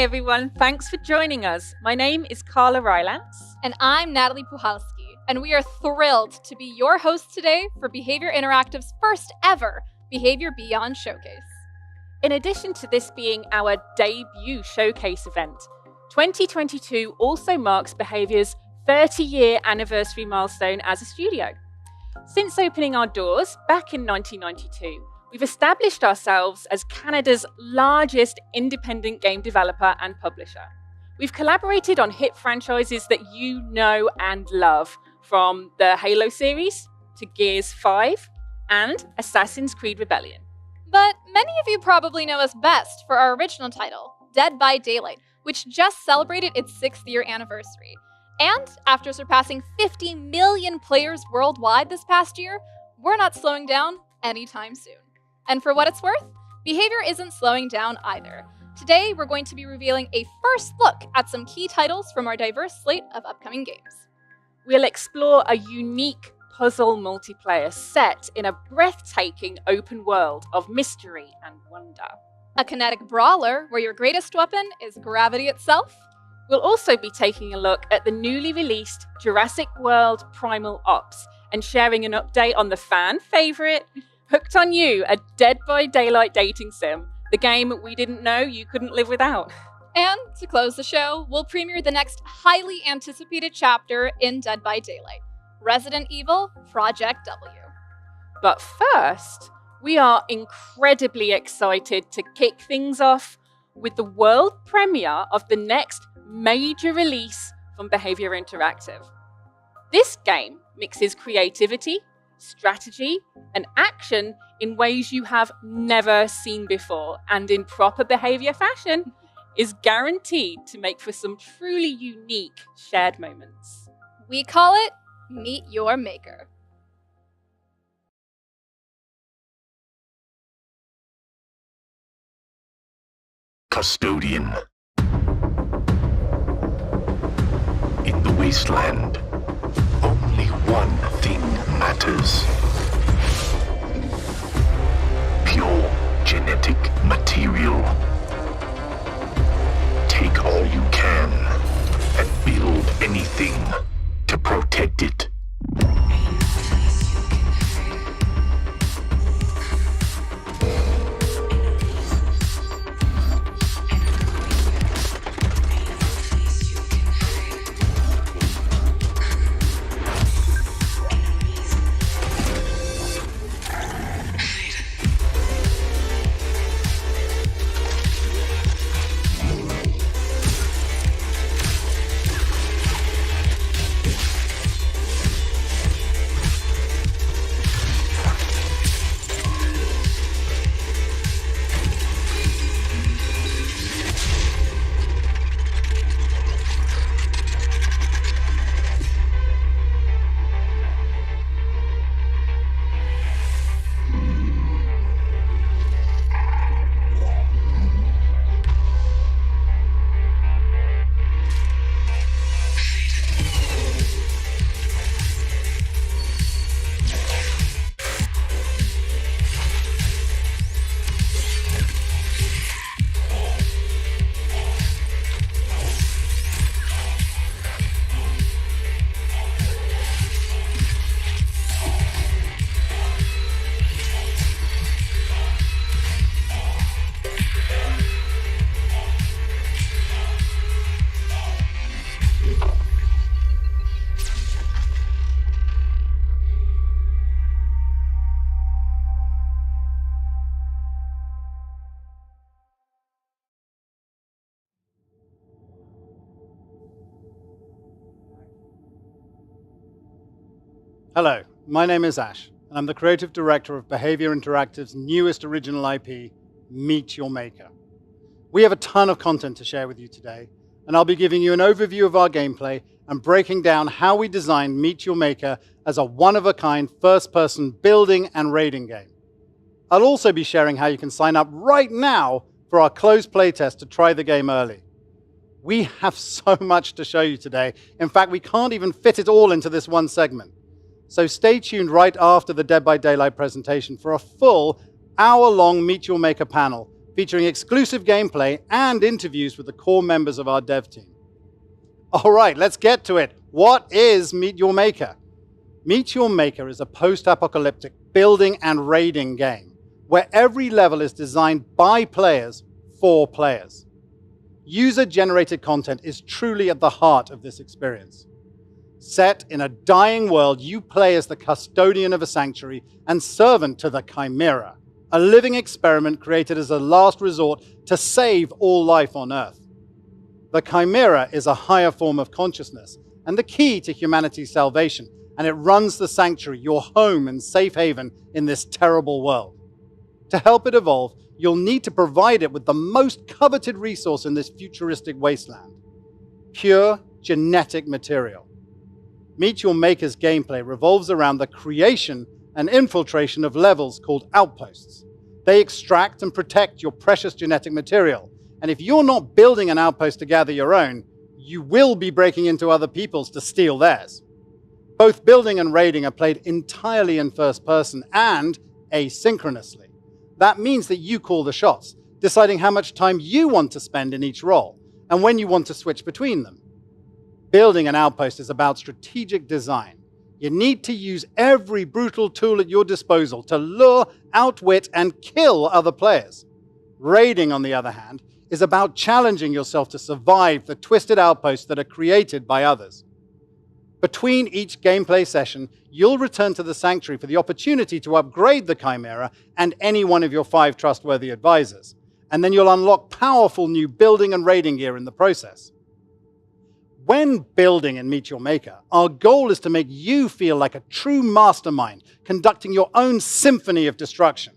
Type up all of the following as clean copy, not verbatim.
Hi everyone, thanks for joining us. My name is Carla Rylance. And I'm Natalie Puhalski, and we are thrilled to be your hosts today for Behaviour Interactive's first ever Behaviour Beyond Showcase. In addition to this being our debut showcase event, 2022 also marks Behaviour's 30-year anniversary milestone as a studio. Since opening our doors back in 1992, we've established ourselves as Canada's largest independent game developer and publisher. We've collaborated on hit franchises that you know and love, from the Halo series to Gears 5 and Assassin's Creed Rebellion. But many of you probably know us best for our original title, Dead by Daylight, which just celebrated its 6th year anniversary. And after surpassing 50 million players worldwide this past year, we're not slowing down anytime soon. And for what it's worth, Behaviour isn't slowing down either. Today, we're going to be revealing a first look at some key titles from our diverse slate of upcoming games. We'll explore a unique puzzle multiplayer set in a breathtaking open world of mystery and wonder. A kinetic brawler where your greatest weapon is gravity itself. We'll also be taking a look at the newly released Jurassic World Primal Ops and sharing an update on the fan favourite, Hooked on You, a Dead by Daylight dating sim, the game we didn't know you couldn't live without. And to close the show, we'll premiere the next highly anticipated chapter in Dead by Daylight, Resident Evil Project W. But first, we are incredibly excited to kick things off with the world premiere of the next major release from Behaviour Interactive. This game mixes creativity, strategy, and action in ways you have never seen before, and in proper Behaviour fashion, is guaranteed to make for some truly unique shared moments. We call it Meet Your Maker. Custodian. In the wasteland, only one thing matters. Pure genetic material. Take all you can and build anything to protect it. Hello, my name is Ash, and I'm the creative director of Behaviour Interactive's newest original IP, Meet Your Maker. We have a ton of content to share with you today, and I'll be giving you an overview of our gameplay and breaking down how we designed Meet Your Maker as a one-of-a-kind first-person building and raiding game. I'll also be sharing how you can sign up right now for our closed playtest to try the game early. We have so much to show you today. In fact, we can't even fit it all into this one segment. So stay tuned right after the Dead by Daylight presentation for a full hour-long Meet Your Maker panel featuring exclusive gameplay and interviews with the core members of our dev team. All right, let's get to it. What is Meet Your Maker? Meet Your Maker is a post-apocalyptic building and raiding game where every level is designed by players for players. User-generated content is truly at the heart of this experience. Set in a dying world, you play as the custodian of a sanctuary and servant to the Chimera, a living experiment created as a last resort to save all life on Earth. The Chimera is a higher form of consciousness and the key to humanity's salvation, and it runs the sanctuary, your home and safe haven in this terrible world. To help it evolve, you'll need to provide it with the most coveted resource in this futuristic wasteland: pure genetic material. Meet Your Maker's gameplay revolves around the creation and infiltration of levels called outposts. They extract and protect your precious genetic material, and if you're not building an outpost to gather your own, you will be breaking into other people's to steal theirs. Both building and raiding are played entirely in first person and asynchronously. That means that you call the shots, deciding how much time you want to spend in each role and when you want to switch between them. Building an outpost is about strategic design. You need to use every brutal tool at your disposal to lure, outwit, and kill other players. Raiding, on the other hand, is about challenging yourself to survive the twisted outposts that are created by others. Between each gameplay session, you'll return to the sanctuary for the opportunity to upgrade the Chimera and any one of your 5 trustworthy advisors, and then you'll unlock powerful new building and raiding gear in the process. When building in Meet Your Maker, our goal is to make you feel like a true mastermind, conducting your own symphony of destruction.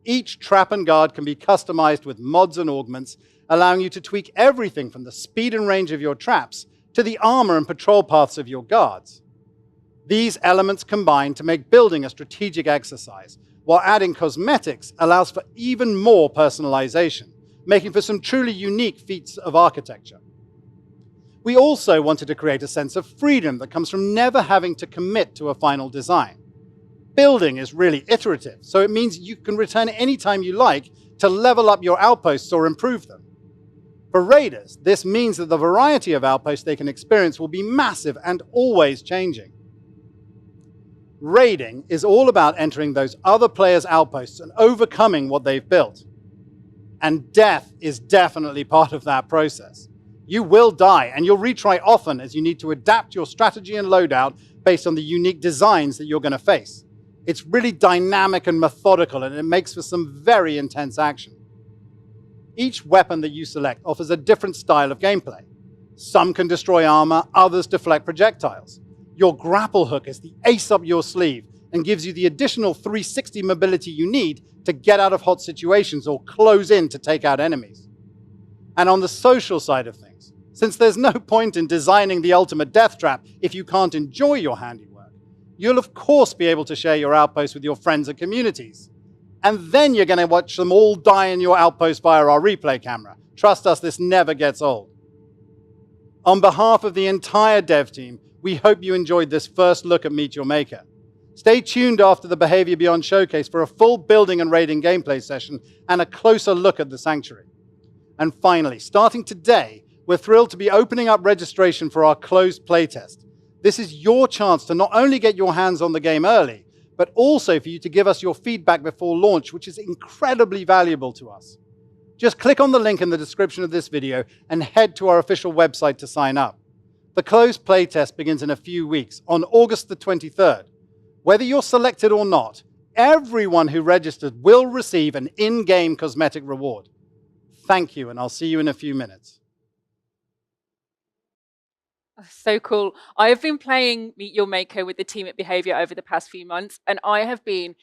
Each trap and guard can be customized with mods and augments, allowing you to tweak everything from the speed and range of your traps to the armor and patrol paths of your guards. These elements combine to make building a strategic exercise, while adding cosmetics allows for even more personalization, making for some truly unique feats of architecture. We also wanted to create a sense of freedom that comes from never having to commit to a final design. Building is really iterative, so it means you can return anytime you like to level up your outposts or improve them. For raiders, this means that the variety of outposts they can experience will be massive and always changing. Raiding is all about entering those other players' outposts and overcoming what they've built. And death is definitely part of that process. You will die, and you'll retry often as you need to adapt your strategy and loadout based on the unique designs that you're going to face. It's really dynamic and methodical, and it makes for some very intense action. Each weapon that you select offers a different style of gameplay. Some can destroy armor, others deflect projectiles. Your grapple hook is the ace up your sleeve and gives you the additional 360 mobility you need to get out of hot situations or close in to take out enemies. And on the social side of things, since there's no point in designing the ultimate death trap if you can't enjoy your handiwork, you'll of course be able to share your outpost with your friends and communities. And then you're going to watch them all die in your outpost via our replay camera. Trust us, this never gets old. On behalf of the entire dev team, we hope you enjoyed this first look at Meet Your Maker. Stay tuned after the Behavior Beyond showcase for a full building and raiding gameplay session and a closer look at the sanctuary. And finally, starting today, we're thrilled to be opening up registration for our closed playtest. This is your chance to not only get your hands on the game early, but also for you to give us your feedback before launch, which is incredibly valuable to us. Just click on the link in the description of this video and head to our official website to sign up. The closed playtest begins in a few weeks, on August the 23rd. Whether you're selected or not, everyone who registered will receive an in-game cosmetic reward. Thank you, and I'll see you in a few minutes. So cool. I have been playing Meet Your Maker with the team at Behaviour over the past few months, and I have been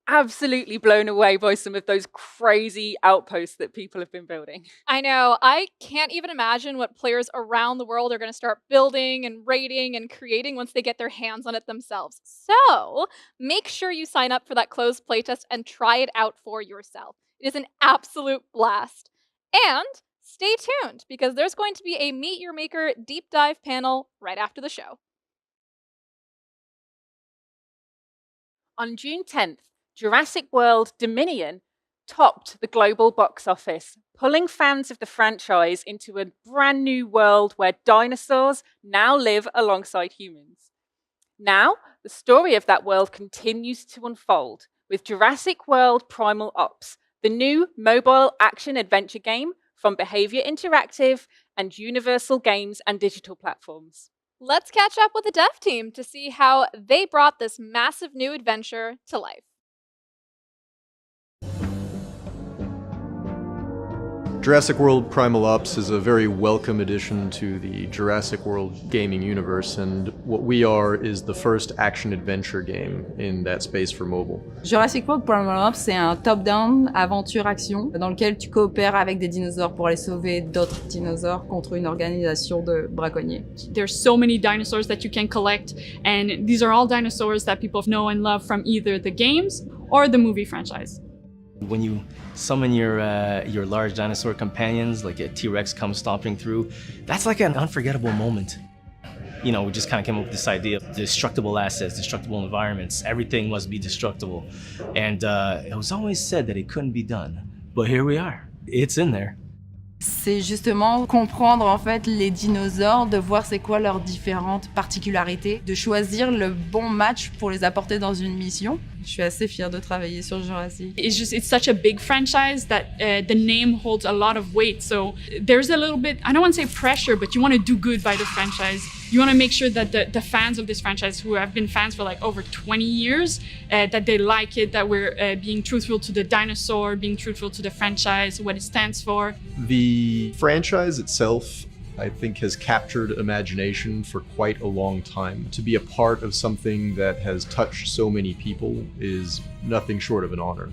absolutely blown away by some of those crazy outposts that people have been building. I know. I can't even imagine what players around the world are going to start building and raiding and creating once they get their hands on it themselves. So make sure you sign up for that closed playtest and try it out for yourself. It is an absolute blast. And stay tuned, because there's going to be a Meet Your Maker deep dive panel right after the show. On June 10th, Jurassic World Dominion topped the global box office, pulling fans of the franchise into a brand new world where dinosaurs now live alongside humans. Now, the story of that world continues to unfold with Jurassic World Primal Ops, the new mobile action-adventure game from Behaviour Interactive and Universal Games and digital platforms. Let's catch up with the dev team to see how they brought this massive new adventure to life. Jurassic World Primal Ops is a very welcome addition to the Jurassic World gaming universe, and what we are is the first action-adventure game in that space for mobile. Jurassic World Primal Ops, c'est un top-down aventure-action dans lequel tu coopères avec des dinosaures pour aller sauver d'autres dinosaures contre une organisation de braconniers. There's so many dinosaurs that you can collect, and these are all dinosaurs that people know and love from either the games or the movie franchise. When you summon your large dinosaur companions, like a T-Rex comes stomping through, that's like an unforgettable moment. You know, we just kind of came up with this idea of destructible assets, destructible environments, everything must be destructible. And it was always said that it couldn't be done, but here we are. It's in there. C'est justement comprendre en fait les dinosaures, de voir c'est quoi leurs différentes particularités, de choisir le bon match pour les apporter dans une mission. Je suis assez fière de travailler sur Jurassic. It's such a big franchise that the name holds a lot of weight. So there's a little bit, I don't want to say pressure, but you want to do good by the franchise. You want to make sure that the fans of this franchise, who have been fans for like over 20 years, that they like it, that we're being truthful to the dinosaur, being truthful to the franchise, what it stands for. The franchise itself, I think, has captured imagination for quite a long time. To be a part of something that has touched so many people is nothing short of an honor.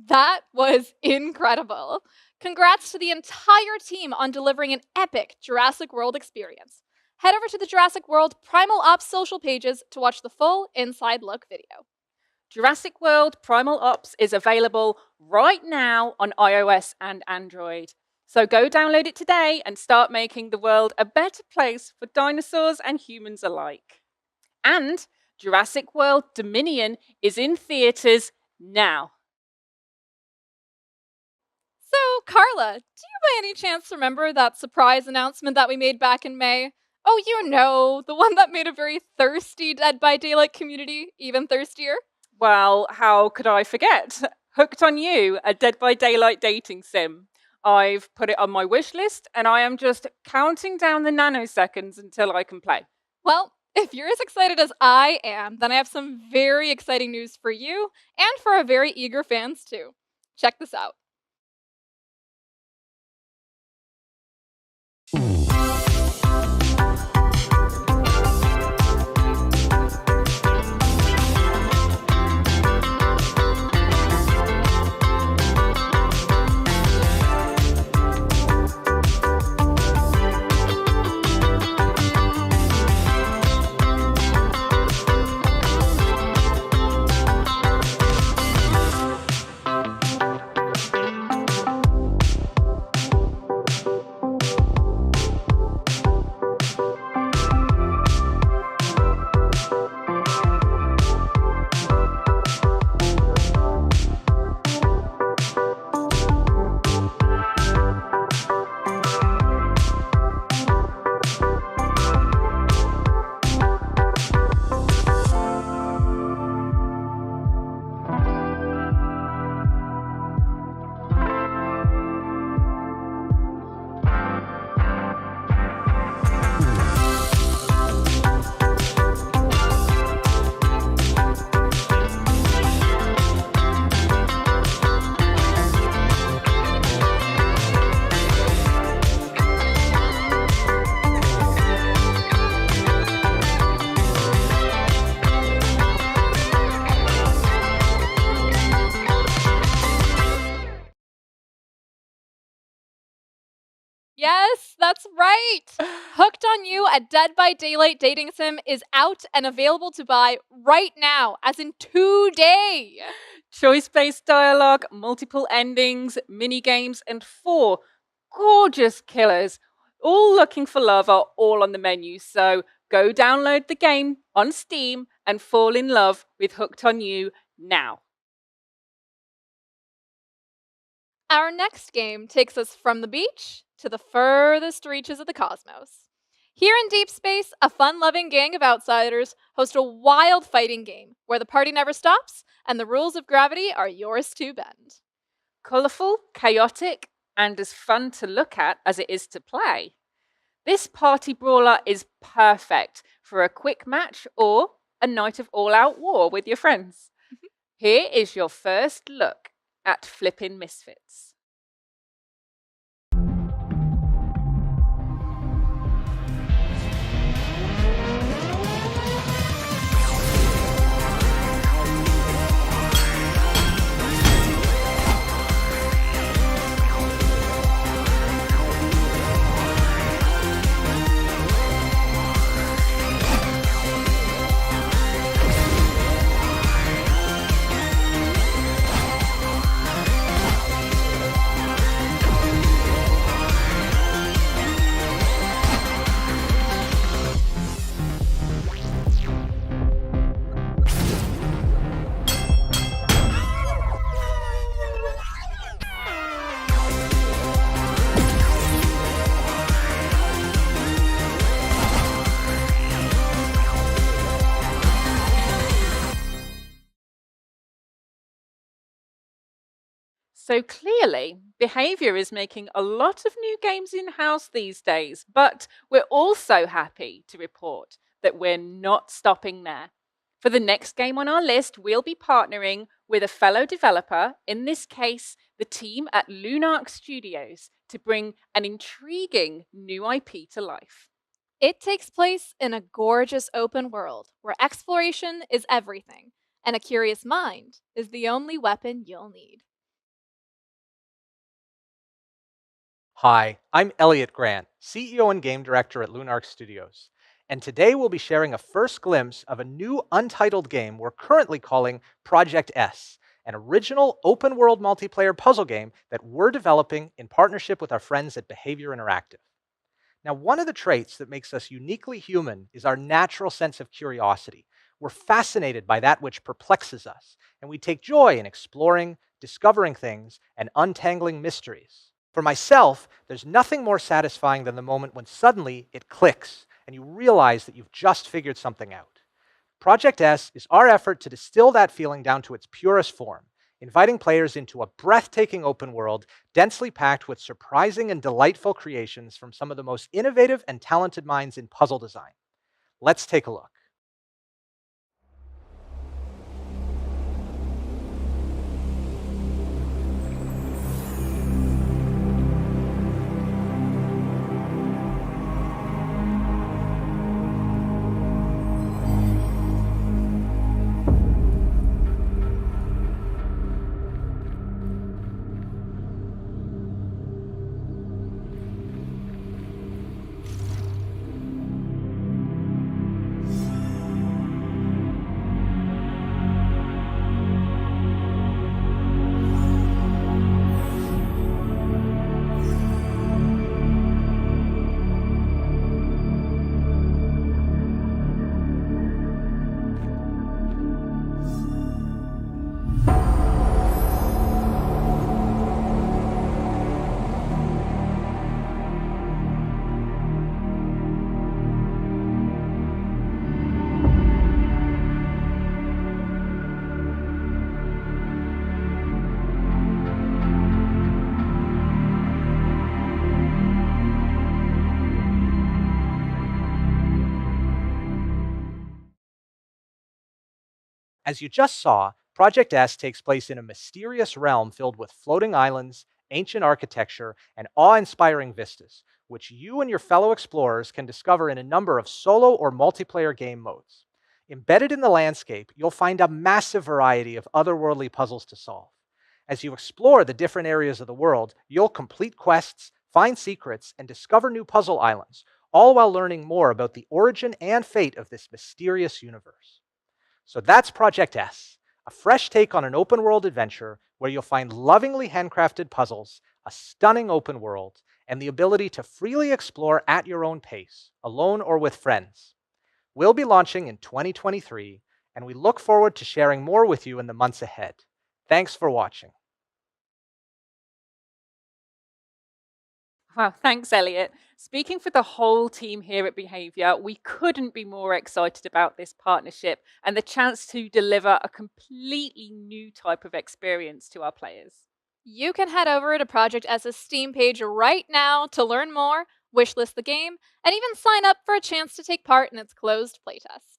That was incredible. Congrats to the entire team on delivering an epic Jurassic World experience. Head over to the Jurassic World Primal Ops social pages to watch the full inside look video. Jurassic World Primal Ops is available right now on iOS and Android. So go download it today and start making the world a better place for dinosaurs and humans alike. And Jurassic World Dominion is in theaters now. So, Carla, do you by any chance remember that surprise announcement that we made back in May? Oh, you know, the one that made a very thirsty Dead by Daylight community even thirstier? Well, how could I forget? Hooked on You, a Dead by Daylight dating sim. I've put it on my wish list, and I am just counting down the nanoseconds until I can play. Well, if you're as excited as I am, then I have some very exciting news for you and for our very eager fans too. Check this out. Yes, that's right! Hooked on You, a Dead by Daylight dating sim, is out and available to buy right now, as in today! Choice-based dialogue, multiple endings, mini-games, and 4 gorgeous killers, all looking for love, are all on the menu. So go download the game on Steam and fall in love with Hooked on You now. Our next game takes us from the beach to the furthest reaches of the cosmos. Here in deep space, a fun-loving gang of outsiders host a wild fighting game where the party never stops and the rules of gravity are yours to bend. Colourful, chaotic, and as fun to look at as it is to play, this party brawler is perfect for a quick match or a night of all-out war with your friends. Here is your first look at Flippin' Misfits. So clearly, Behaviour is making a lot of new games in-house these days, but we're also happy to report that we're not stopping there. For the next game on our list, we'll be partnering with a fellow developer, in this case, the team at Lunark Studios, to bring an intriguing new IP to life. It takes place in a gorgeous open world where exploration is everything, and a curious mind is the only weapon you'll need. Hi, I'm Elliot Grant, CEO and Game Director at Lunark Studios, and today we'll be sharing a first glimpse of a new untitled game we're currently calling Project S, an original open-world multiplayer puzzle game that we're developing in partnership with our friends at Behaviour Interactive. Now, one of the traits that makes us uniquely human is our natural sense of curiosity. We're fascinated by that which perplexes us, and we take joy in exploring, discovering things, and untangling mysteries. For myself, there's nothing more satisfying than the moment when suddenly it clicks and you realize that you've just figured something out. Project S is our effort to distill that feeling down to its purest form, inviting players into a breathtaking open world densely packed with surprising and delightful creations from some of the most innovative and talented minds in puzzle design. Let's take a look. As you just saw, Project S takes place in a mysterious realm filled with floating islands, ancient architecture, and awe-inspiring vistas, which you and your fellow explorers can discover in a number of solo or multiplayer game modes. Embedded in the landscape, you'll find a massive variety of otherworldly puzzles to solve. As you explore the different areas of the world, you'll complete quests, find secrets, and discover new puzzle islands, all while learning more about the origin and fate of this mysterious universe. So that's Project S, a fresh take on an open-world adventure where you'll find lovingly handcrafted puzzles, a stunning open world, and the ability to freely explore at your own pace, alone or with friends. We'll be launching in 2023, and we look forward to sharing more with you in the months ahead. Thanks for watching. Wow, thanks, Elliot. Speaking for the whole team here at Behaviour, we couldn't be more excited about this partnership and the chance to deliver a completely new type of experience to our players. You can head over to Project S's Steam page right now to learn more, wishlist the game, and even sign up for a chance to take part in its closed playtest.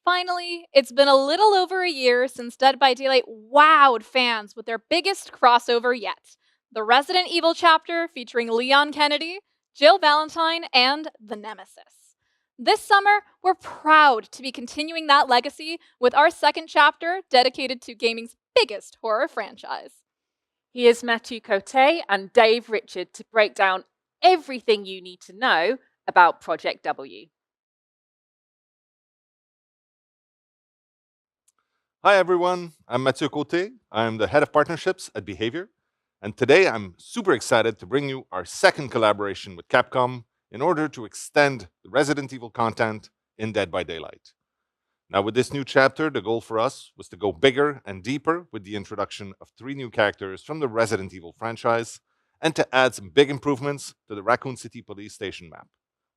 Finally, it's been a little over a year since Dead by Daylight wowed fans with their biggest crossover yet, the Resident Evil chapter featuring Leon Kennedy, Jill Valentine, and the Nemesis. This summer, we're proud to be continuing that legacy with our second chapter dedicated to gaming's biggest horror franchise. Here's Mathieu Cote and Dave Richard to break down everything you need to know about Project W. Hi everyone, I'm Mathieu Cote. I'm the head of partnerships at Behaviour, and today I'm super excited to bring you our second collaboration with Capcom in order to extend the Resident Evil content in Dead by Daylight. Now with this new chapter, the goal for us was to go bigger and deeper with the introduction of 3 new characters from the Resident Evil franchise and to add some big improvements to the Raccoon City Police Station map.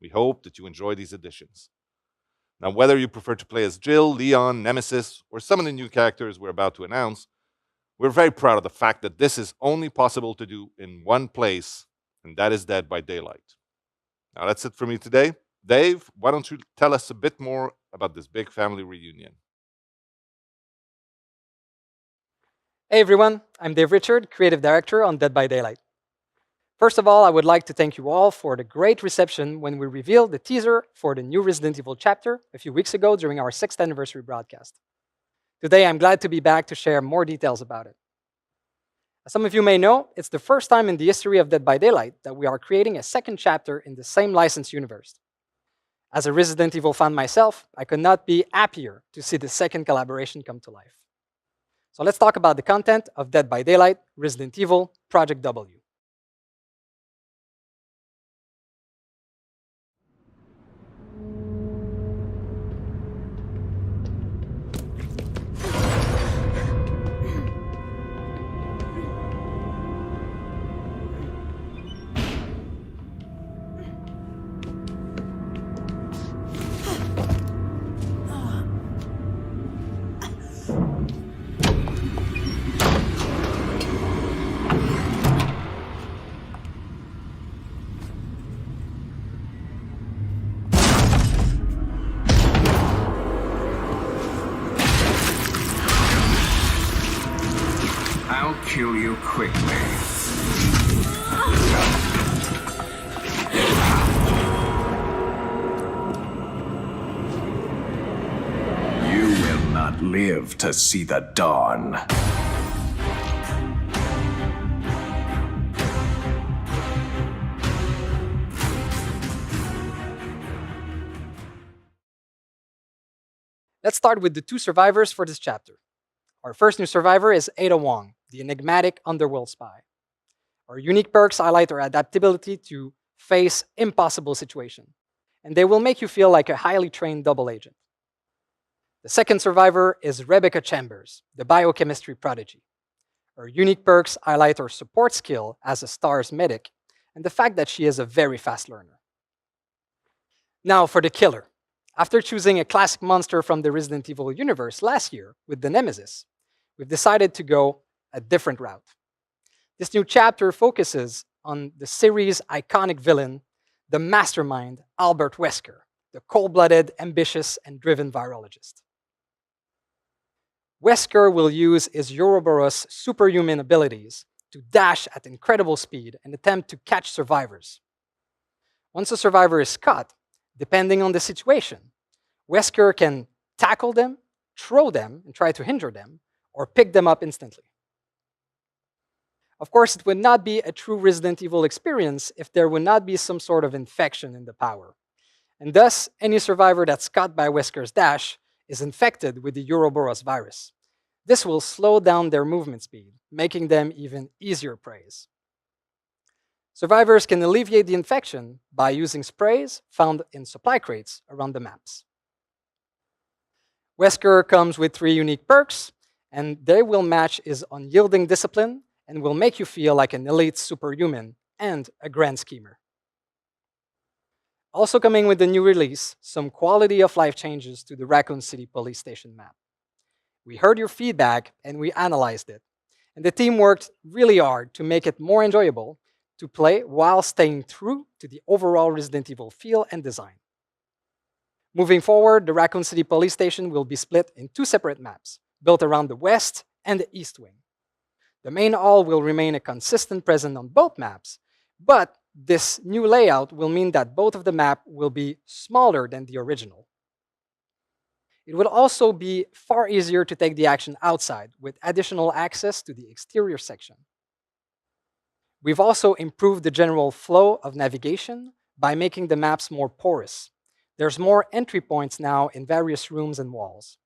We hope that you enjoy these additions. Now, whether you prefer to play as Jill, Leon, Nemesis, or some of the new characters we're about to announce, we're very proud of the fact that this is only possible to do in one place, and that is Dead by Daylight. Now, that's it for me today. Dave, why don't you tell us a bit more about this big family reunion? Hey everyone, I'm Dave Richard, Creative Director on Dead by Daylight. First of all, I would like to thank you all for the great reception when we revealed the teaser for the new Resident Evil chapter a few weeks ago during our 6th anniversary broadcast. Today, I'm glad to be back to share more details about it. As some of you may know, it's the first time in the history of Dead by Daylight that we are creating a second chapter in the same licensed universe. As a Resident Evil fan myself, I could not be happier to see the second collaboration come to life. So let's talk about the content of Dead by Daylight, Resident Evil, Project W. I'll kill you quickly. You will not live to see the dawn. Let's start with the 2 survivors for this chapter. Our first new survivor is Ada Wong, the enigmatic underworld spy. Our unique perks highlight her adaptability to face impossible situations, and they will make you feel like a highly trained double agent. The second survivor is Rebecca Chambers, the biochemistry prodigy. Her unique perks highlight her support skill as a STARS medic and the fact that she is a very fast learner. Now for the killer. After choosing a classic monster from the Resident Evil universe last year with the Nemesis, we've decided to go a different route. This new chapter focuses on the series' iconic villain, the mastermind Albert Wesker, the cold-blooded, ambitious, and driven virologist. Wesker will use his Ouroboros superhuman abilities to dash at incredible speed and attempt to catch survivors. Once a survivor is caught, depending on the situation, Wesker can tackle them, throw them, and try to injure them, or pick them up instantly. Of course, it would not be a true Resident Evil experience if there would not be some sort of infection in the power. And thus, any survivor that's caught by Wesker's dash is infected with the Ouroboros virus. This will slow down their movement speed, making them even easier prey. Survivors can alleviate the infection by using sprays found in supply crates around the maps. Wesker comes with 3 unique perks, and they will match his unyielding discipline and will make you feel like an elite superhuman and a grand schemer. Also coming with the new release, some quality of life changes to the Raccoon City Police Station map. We heard your feedback and we analyzed it. And the team worked really hard to make it more enjoyable to play while staying true to the overall Resident Evil feel and design. Moving forward, the Raccoon City Police Station will be split in 2 separate maps, built around the west and the east wing. The main hall will remain a consistent presence on both maps, but this new layout will mean that both of the map will be smaller than the original. It will also be far easier to take the action outside with additional access to the exterior section. We've also improved the general flow of navigation by making the maps more porous. There's more entry points now in various rooms and walls.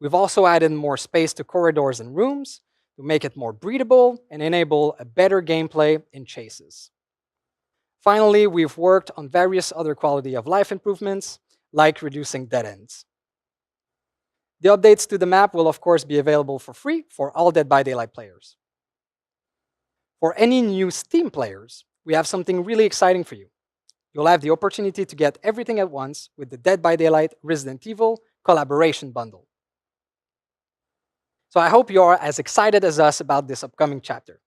We've also added more space to corridors and rooms to make it more breathable and enable a better gameplay in chases. Finally, we've worked on various other quality of life improvements, like reducing dead ends. The updates to the map will of course be available for free for all Dead by Daylight players. For any new Steam players, we have something really exciting for you. You'll have the opportunity to get everything at once with the Dead by Daylight Resident Evil Collaboration Bundle. So I hope you are as excited as us about this upcoming chapter.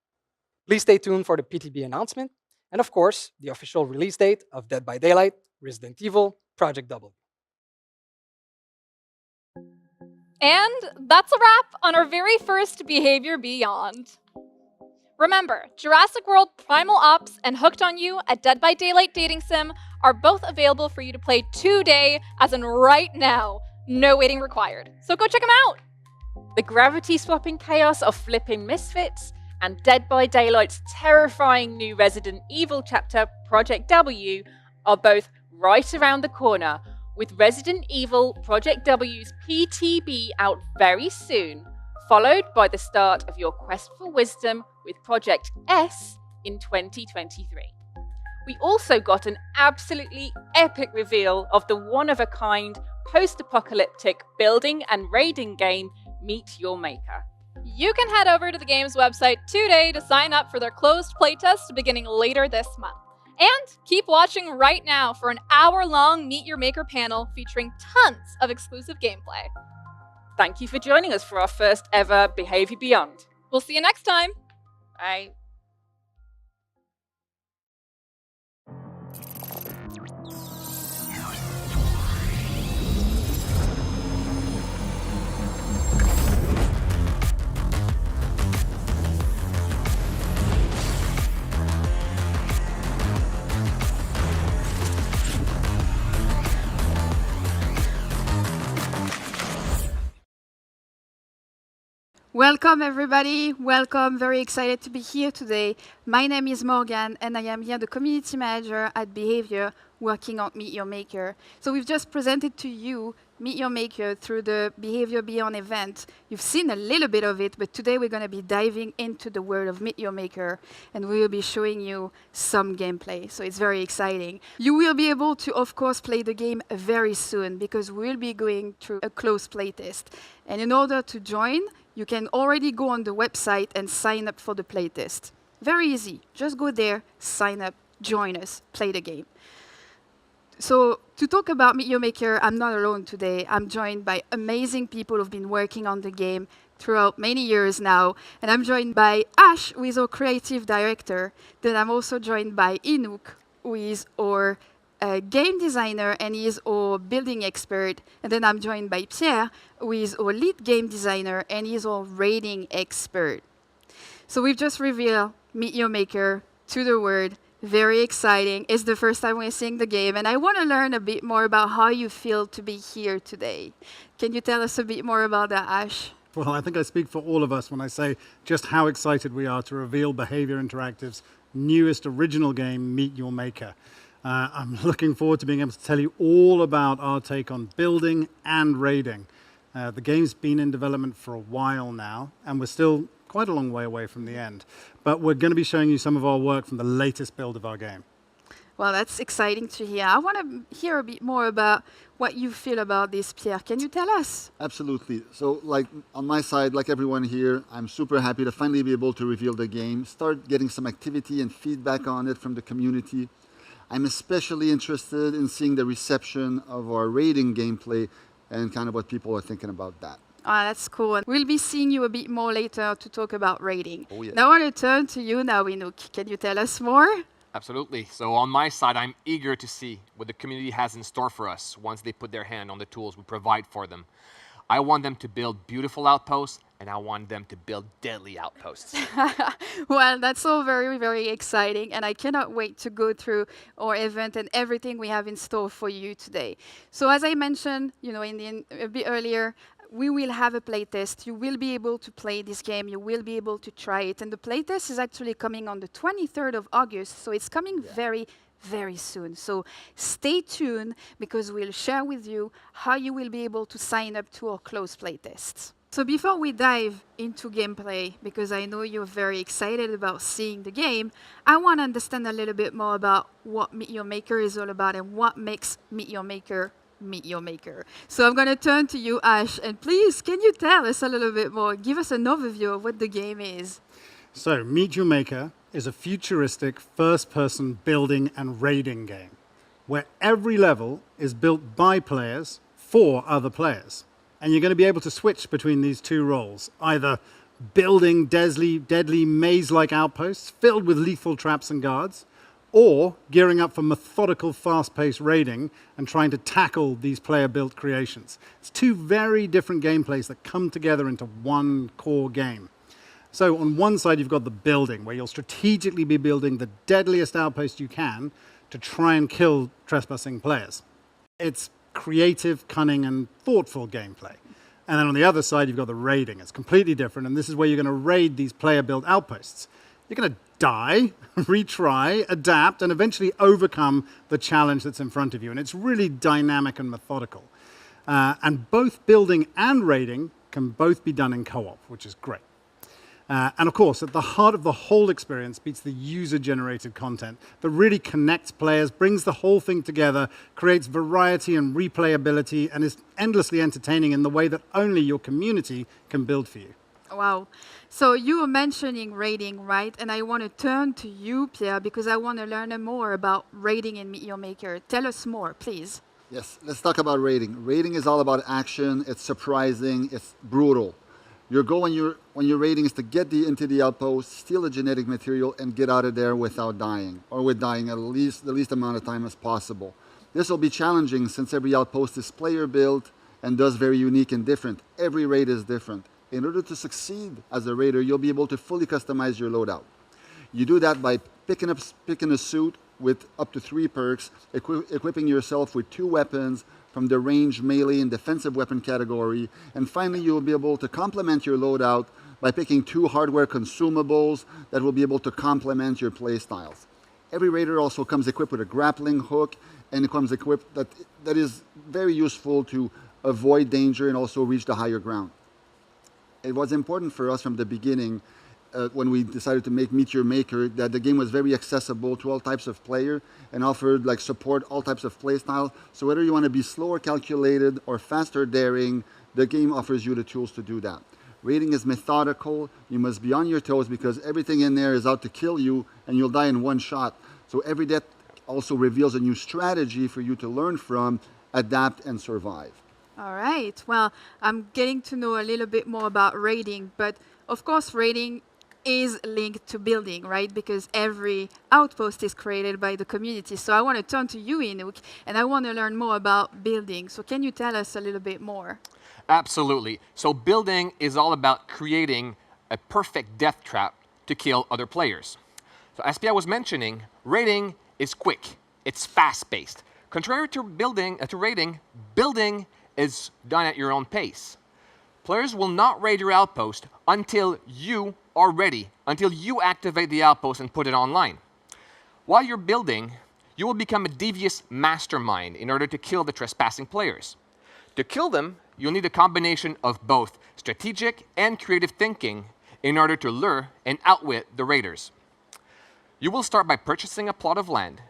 Please stay tuned for the PTB announcement, and of course, the official release date of Dead by Daylight Resident Evil Project W. And that's a wrap on our very first Behavior Beyond. Remember, Jurassic World Primal Ops and Hooked on You, a Dead by Daylight dating sim, are both available for you to play today, as in right now. No waiting required. So go check them out! The gravity-swapping chaos of flipping misfits and Dead by Daylight's terrifying new Resident Evil chapter, Project W, are both right around the corner, with Resident Evil Project W's PTB out very soon, followed by the start of your quest for wisdom with Project S in 2023. We also got an absolutely epic reveal of the one-of-a-kind post-apocalyptic building and raiding game, Meet Your Maker. You can head over to the game's website today to sign up for their closed playtest beginning later this month. And keep watching right now for an hour-long Meet Your Maker panel featuring tons of exclusive gameplay. Thank you for joining us for our first ever Behaviour Beyond. We'll see you next time. Bye. Welcome everybody, welcome, very excited to be here today. My name is Morgan and I am here the community manager at Behaviour working on Meet Your Maker. So we've just presented to you Meet Your Maker through the Behaviour Beyond event. You've seen a little bit of it, but today we're going to be diving into the world of Meet Your Maker and we will be showing you some gameplay. So it's very exciting. You will be able to, of course, play the game very soon because we'll be going through a closed playtest. And in order to join, you can already go on the website and sign up for the playtest. Very easy. Just go there, sign up, join us, play the game. So to talk about Meet Your Maker, I'm not alone today. I'm joined by amazing people who've been working on the game throughout many years now. And I'm joined by Ash, who is our creative director. Then I'm also joined by Inouk, who is our game designer and he is our building expert. And then I'm joined by Pierre, who is our lead game designer and he's our rating expert. So we've just revealed Meet Your Maker to the world. Very exciting. It's the first time we're seeing the game and I want to learn a bit more about how you feel to be here today. Can you tell us a bit more about that, Ash? Well, I think I speak for all of us when I say just how excited we are to reveal Behaviour Interactive's newest original game, Meet Your Maker. I'm looking forward to being able to tell you all about our take on building and raiding. The game's been in development for a while now, and we're still quite a long way away from the end. But we're going to be showing you some of our work from the latest build of our game. Well, that's exciting to hear. I want to hear a bit more about what you feel about this, Pierre. Can you tell us? Absolutely. So, like on my side, like everyone here, I'm super happy to finally be able to reveal the game, start getting some activity and feedback on it from the community. I'm especially interested in seeing the reception of our raiding gameplay and kind of what people are thinking about that. Ah, that's cool. And we'll be seeing you a bit more later to talk about raiding. Oh, yeah. Now I want to turn to you now, Inouk. Can you tell us more? Absolutely. So on my side, I'm eager to see what the community has in store for us once they put their hand on the tools we provide for them. I want them to build beautiful outposts, and I want them to build deadly outposts. Well, that's all very, very exciting, and I cannot wait to go through our event and everything we have in store for you today. So as I mentioned, a bit earlier, we will have a playtest. You will be able to play this game. You will be able to try it. And the playtest is actually coming on the 23rd of August, so it's coming very, very soon. So stay tuned, because we'll share with you how you will be able to sign up to our closed playtests. So before we dive into gameplay, because I know you're very excited about seeing the game, I want to understand a little bit more about what Meet Your Maker is all about and what makes Meet Your Maker Meet Your Maker. So I'm going to turn to you, Ash, and please, can you tell us a little bit more? Give us an overview of what the game is. So, Meet Your Maker is a futuristic first-person building and raiding game, where every level is built by players for other players. And you're going to be able to switch between these two roles, either building deadly maze-like outposts filled with lethal traps and guards, or gearing up for methodical, fast-paced raiding and trying to tackle these player-built creations. It's two very different gameplays that come together into one core game. So on one side, you've got the building, where you'll strategically be building the deadliest outpost you can to try and kill trespassing players. It's creative, cunning, and thoughtful gameplay. And then on the other side, you've got the raiding. It's completely different, and this is where you're going to raid these player-built outposts. You're going to die, retry, adapt, and eventually overcome the challenge that's in front of you. And it's really dynamic and methodical. And both building and raiding can both be done in co-op, which is great. And of course, at the heart of the whole experience beats the user-generated content that really connects players, brings the whole thing together, creates variety and replayability, and is endlessly entertaining in the way that only your community can build for you. Wow. So you were mentioning raiding, right? And I want to turn to you, Pierre, because I want to learn more about raiding in Meet Your Maker. Tell us more, please. Yes, let's talk about raiding. Raiding is all about action. It's surprising. It's brutal. Your goal when you're raiding is to get into the outpost, steal the genetic material, and get out of there without dying, or with dying at least the least amount of time as possible. This will be challenging since every outpost is player-built and thus very unique and different. Every raid is different. In order to succeed as a raider, you'll be able to fully customize your loadout. You do that by picking a suit with up to 3 perks, equipping yourself with 2 weapons from the range, melee, and defensive weapon category, and finally you'll be able to complement your loadout by picking 2 hardware consumables that will be able to complement your play styles. Every raider also comes equipped with a grappling hook, and it comes equipped that is very useful to avoid danger and also reach the higher ground. It was important for us from the beginning, when we decided to make Meet Your Maker, that the game was very accessible to all types of player and offered support all types of play styles. So whether you want to be slower calculated or faster daring, the game offers you the tools to do that. Raiding is methodical. You must be on your toes because everything in there is out to kill you and you'll die in one shot. So every death also reveals a new strategy for you to learn from, adapt, and survive. All right. Well, I'm getting to know a little bit more about raiding, but of course raiding is linked to building, right? Because every outpost is created by the community. So I want to turn to you, Inouk, and I want to learn more about building. So can you tell us a little bit more? Absolutely. So building is all about creating a perfect death trap to kill other players. So as Pierre was mentioning, raiding is quick. It's fast-paced. Contrary to raiding, building is done at your own pace. Players will not raid your outpost until you are ready, until you activate the outpost and put it online. While you're building, you will become a devious mastermind in order to kill the trespassing players. To kill them, you'll need a combination of both strategic and creative thinking in order to lure and outwit the raiders. You will start by purchasing a plot of land.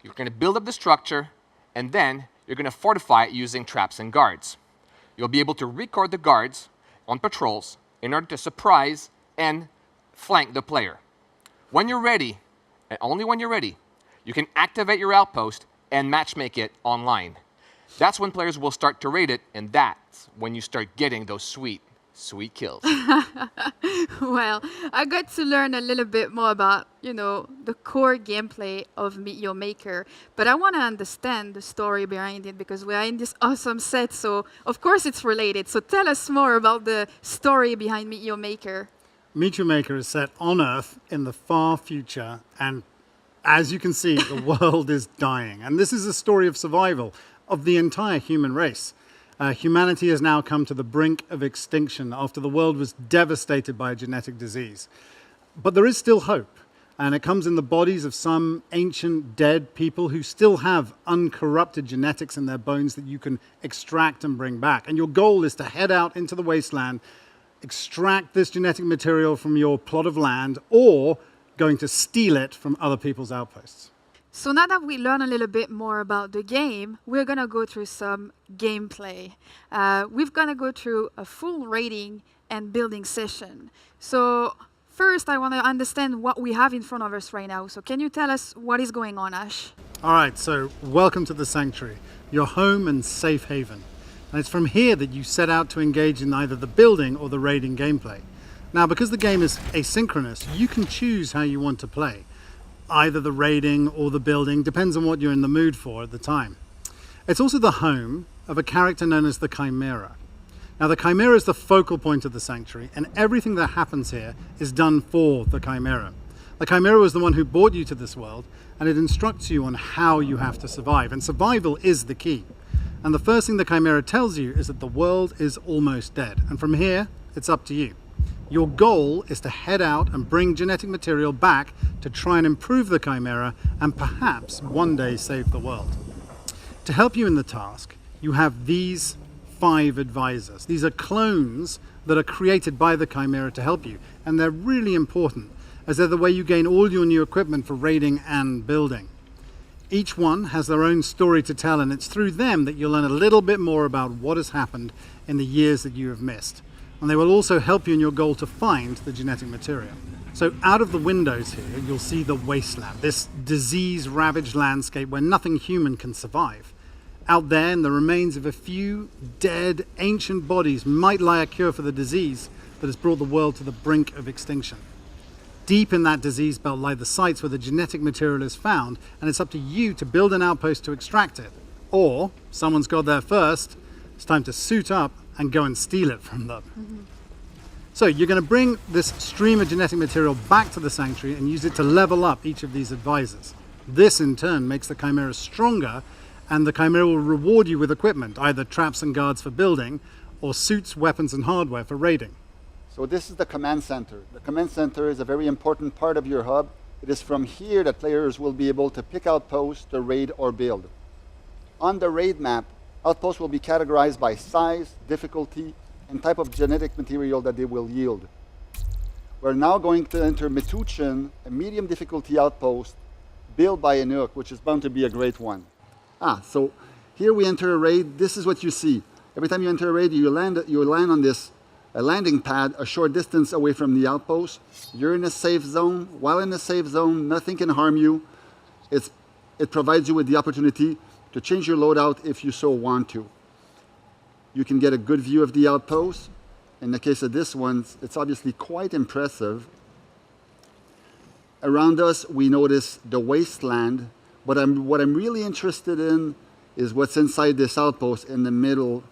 You're going to build up the structure, and then you're going to fortify it using traps and guards. You'll be able to record the guards on patrols in order to surprise and flank the player. When you're ready, and only when you're ready, you can activate your outpost and matchmake it online. That's when players will start to raid it, and that's when you start getting those sweet, sweet kills. Well, I got to learn a little bit more about, the core gameplay of Meet Your Maker, but I want to understand the story behind it because we are in this awesome set, so of course it's related. So tell us more about the story behind Meet Your Maker. Meet Your Maker is set on Earth in the far future, and as you can see, the world is dying. And this is a story of survival of the entire human race. Humanity has now come to the brink of extinction after the world was devastated by a genetic disease. But there is still hope, and it comes in the bodies of some ancient dead people who still have uncorrupted genetics in their bones that you can extract and bring back. And your goal is to head out into the wasteland, extract this genetic material from your plot of land, or going to steal it from other people's outposts. So now that we learn a little bit more about the game, we're going to go through some gameplay. We're going to go through a full raiding and building session. So first, I want to understand what we have in front of us right now. So can you tell us what is going on, Ash? All right, so welcome to the Sanctuary, your home and safe haven. And it's from here that you set out to engage in either the building or the raiding gameplay. Now, because the game is asynchronous, you can choose how you want to play. Either the raiding or the building, depends on what you're in the mood for at the time. It's also the home of a character known as the Chimera. Now, the Chimera is the focal point of the Sanctuary, and everything that happens here is done for the Chimera. The Chimera was the one who brought you to this world, and it instructs you on how you have to survive, and survival is the key. And the first thing the Chimera tells you is that the world is almost dead, and from here, it's up to you. Your goal is to head out and bring genetic material back to try and improve the Chimera and perhaps one day save the world. To help you in the task, you have these 5 advisors. These are clones that are created by the Chimera to help you, and they're really important as they're the way you gain all your new equipment for raiding and building. Each one has their own story to tell, and it's through them that you'll learn a little bit more about what has happened in the years that you have missed. And they will also help you in your goal to find the genetic material. So out of the windows here, you'll see the wasteland, this disease-ravaged landscape where nothing human can survive. Out there, in the remains of a few dead, ancient bodies might lie a cure for the disease that has brought the world to the brink of extinction. Deep in that disease belt lie the sites where the genetic material is found, and it's up to you to build an outpost to extract it. Or, someone's got there first, it's time to suit up and go and steal it from them. Mm-hmm. So you're going to bring this stream of genetic material back to the Sanctuary and use it to level up each of these advisors. This in turn makes the Chimera stronger, and the Chimera will reward you with equipment, either traps and guards for building, or suits, weapons and hardware for raiding. So this is the command center. The command center is a very important part of your hub. It is from here that players will be able to pick outposts to raid or build. On the raid map, outposts will be categorized by size, difficulty, and type of genetic material that they will yield. We're now going to enter Metuchen, a medium difficulty outpost built by Inuk, which is bound to be a great one. So here we enter a raid. This is what you see. Every time you enter a raid, you land on this landing pad a short distance away from the outpost. You're in a safe zone. While in a safe zone, nothing can harm you. It provides you with the opportunity to change your loadout if you so want to. You can get a good view of the outpost. In the case of this one, it's obviously quite impressive. Around us, we notice the wasteland, but what I'm really interested in is what's inside this outpost in the middle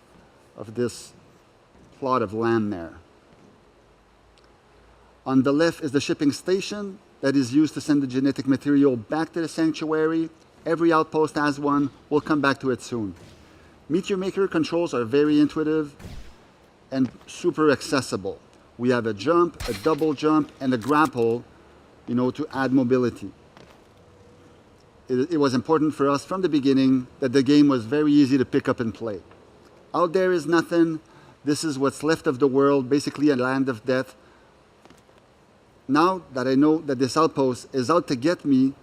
of this plot of land there. On the left is the shipping station that is used to send the genetic material back to the Sanctuary. Every outpost has one. We'll come back to it soon. Meet Your Maker controls are very intuitive. and super accessible. We have a jump, a double jump, and a grapple, to add mobility. It was important for us from the beginning that the game was very easy to pick up and play. Out there is nothing. This is what's left of the world, basically a land of death. Now that I know that this outpost is out to get me,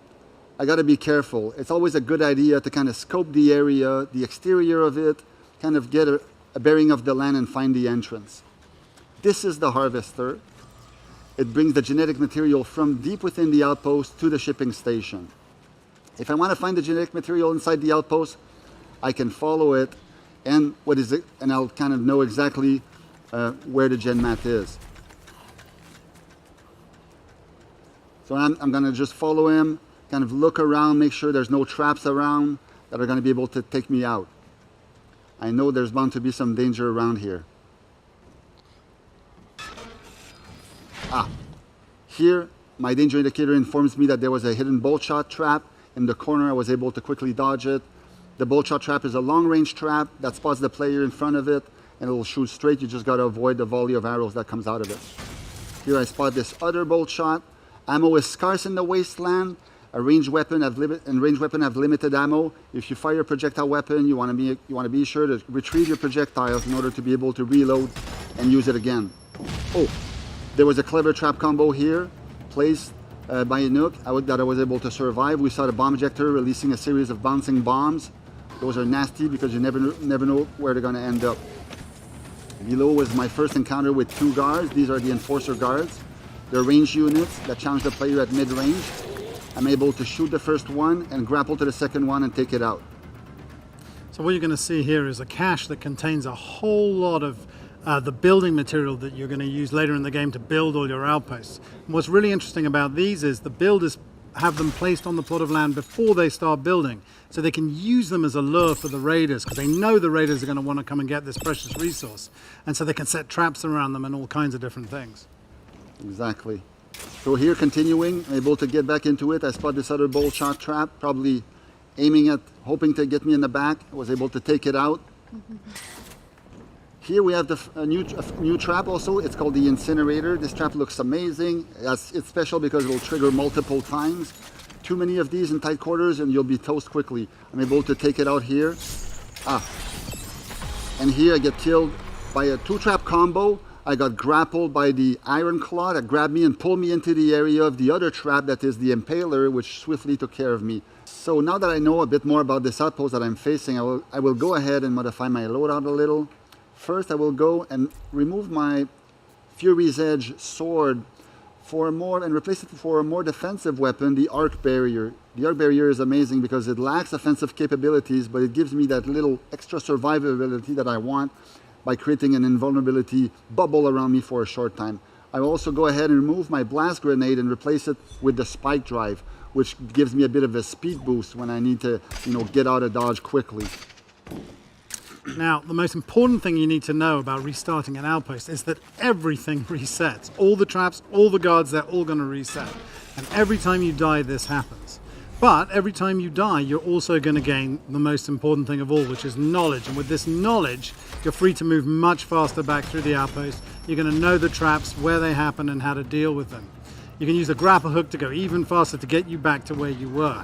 I got to be careful. It's always a good idea to kind of scope the area, the exterior of it, kind of get a bearing of the land and find the entrance. This is the harvester. It brings the genetic material from deep within the outpost to the shipping station. If I want to find the genetic material inside the outpost, I can follow it, and I'll kind of know exactly where the gen mat is. So I'm going to just follow him, kind of look around, make sure there's no traps around that are going to be able to take me out. I know there's bound to be some danger around here. Here, my danger indicator informs me that there was a hidden bolt shot trap. In the corner, I was able to quickly dodge it. The bolt shot trap is a long-range trap that spots the player in front of it, and it will shoot straight. You just got to avoid the volley of arrows that comes out of it. Here I spot this other bolt shot. Ammo is scarce in the wasteland. A ranged weapon have limited ammo. If you fire a projectile weapon, you want to be sure to retrieve your projectiles in order to be able to reload and use it again. Oh, there was a clever trap combo here, placed by a nuke that I was able to survive. We saw the bomb ejector releasing a series of bouncing bombs. Those are nasty because you never know where they're going to end up. Below was my first encounter with two guards. These are the enforcer guards. They're ranged units that challenge the player at mid-range. I'm able to shoot the first one and grapple to the second one and take it out. So what you're going to see here is a cache that contains a whole lot of the building material that you're going to use later in the game to build all your outposts. And what's really interesting about these is the builders have them placed on the plot of land before they start building, so they can use them as a lure for the raiders, because they know the raiders are going to want to come and get this precious resource, and so they can set traps around them and all kinds of different things. Exactly. So here, continuing, able to get back into it. I spot this other bolt shot trap, probably hoping to get me in the back. I was able to take it out. Here we have a new trap also. It's called the incinerator. This trap looks amazing. It's special because it will trigger multiple times. Too many of these in tight quarters and you'll be toast quickly. I'm able to take it out here. And here I get killed by a two-trap combo. I got grappled by the iron claw that grabbed me and pulled me into the area of the other trap that is the impaler, which swiftly took care of me. So now that I know a bit more about this outpost that I'm facing, I will go ahead and modify my loadout a little. First, I will go and remove my Fury's Edge sword and replace it for a more defensive weapon, the Arc Barrier. The Arc Barrier is amazing because it lacks offensive capabilities, but it gives me that little extra survivability that I want by creating an invulnerability bubble around me for a short time. I will also go ahead and remove my blast grenade and replace it with the spike drive, which gives me a bit of a speed boost when I need to, get out of dodge quickly. Now, the most important thing you need to know about restarting an outpost is that everything resets. All the traps, all the guards, they're all going to reset. And every time you die, this happens. But every time you die, you're also going to gain the most important thing of all, which is knowledge. And with this knowledge, you're free to move much faster back through the outpost. You're going to know the traps, where they happen, and how to deal with them. You can use the grapple hook to go even faster to get you back to where you were,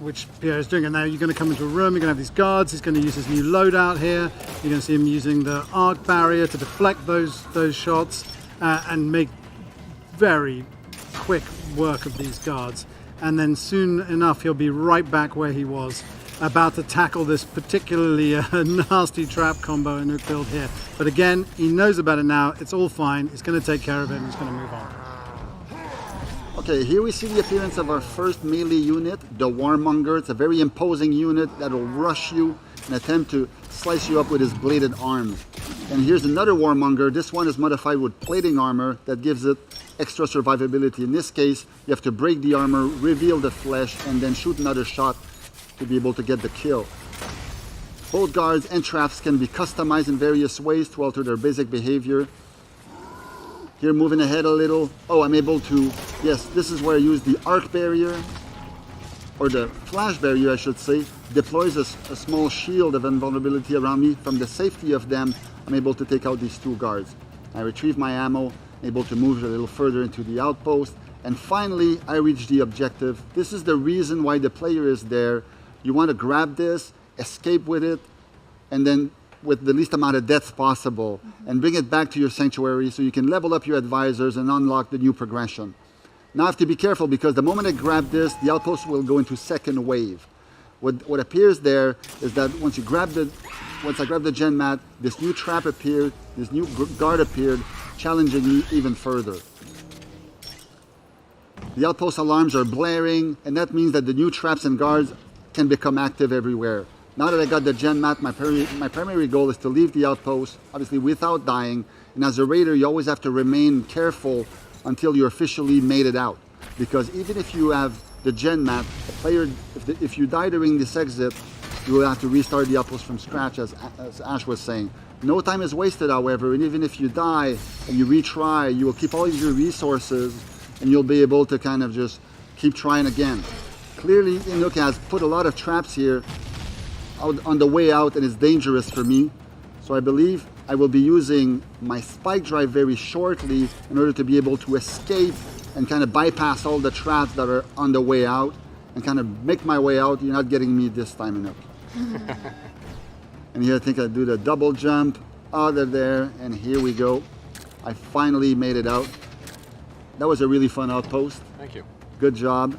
which Pierre is doing. And now you're going to come into a room, you're going to have these guards, he's going to use his new loadout here. You're going to see him using the arc barrier to deflect those shots and make very quick work of these guards. And then soon enough, he'll be right back where he was, about to tackle this particularly nasty trap combo in Nuke build here. But again, he knows about it now. It's all fine. He's going to take care of it and he's going to move on. Okay, here we see the appearance of our first melee unit, the Warmonger. It's a very imposing unit that will rush you and attempt to slice you up with his bladed arms. And here's another Warmonger. This one is modified with plating armor that gives it extra survivability. In this case, you have to break the armor, reveal the flesh, and then shoot another shot to be able to get the kill. Both guards and traps can be customized in various ways to alter their basic behavior. Here, moving ahead a little. Oh, I'm able to, yes, this is where I use the arc barrier. or the flash barrier I should say, deploys a small shield of invulnerability around me. From the safety of them, I'm able to take out these 2 guards. I retrieve my ammo, able to move a little further into the outpost, and finally I reach the objective. This is the reason why the player is there. You want to grab this, escape with it, and then with the least amount of deaths possible, and bring it back to your sanctuary so you can level up your advisors and unlock the new progression. Now I have to be careful because the moment I grab this, the outpost will go into second wave. What appears there is that once I grab the gen mat, this new trap appeared, this new guard appeared, challenging me even further. The outpost alarms are blaring, and that means that the new traps and guards can become active everywhere. Now that I got the gen mat, my primary goal is to leave the outpost, obviously without dying, and as a raider you always have to remain careful until you officially made it out. Because even if you have the gen mat, the player, if you die during this exit, you will have to restart the outpost from scratch, as Ash was saying. No time is wasted, however, and even if you die and you retry, you will keep all of your resources and you'll be able to kind of just keep trying again. Clearly, Inuk has put a lot of traps here on the way out, and it's dangerous for me. So I believe I will be using my spike drive very shortly in order to be able to escape and kind of bypass all the traps that are on the way out and kind of make my way out. You're not getting me this time, Inuk. And here I think I do the double jump out of there, and here we go. I finally made it out. That was a really fun outpost. Thank you. Good job.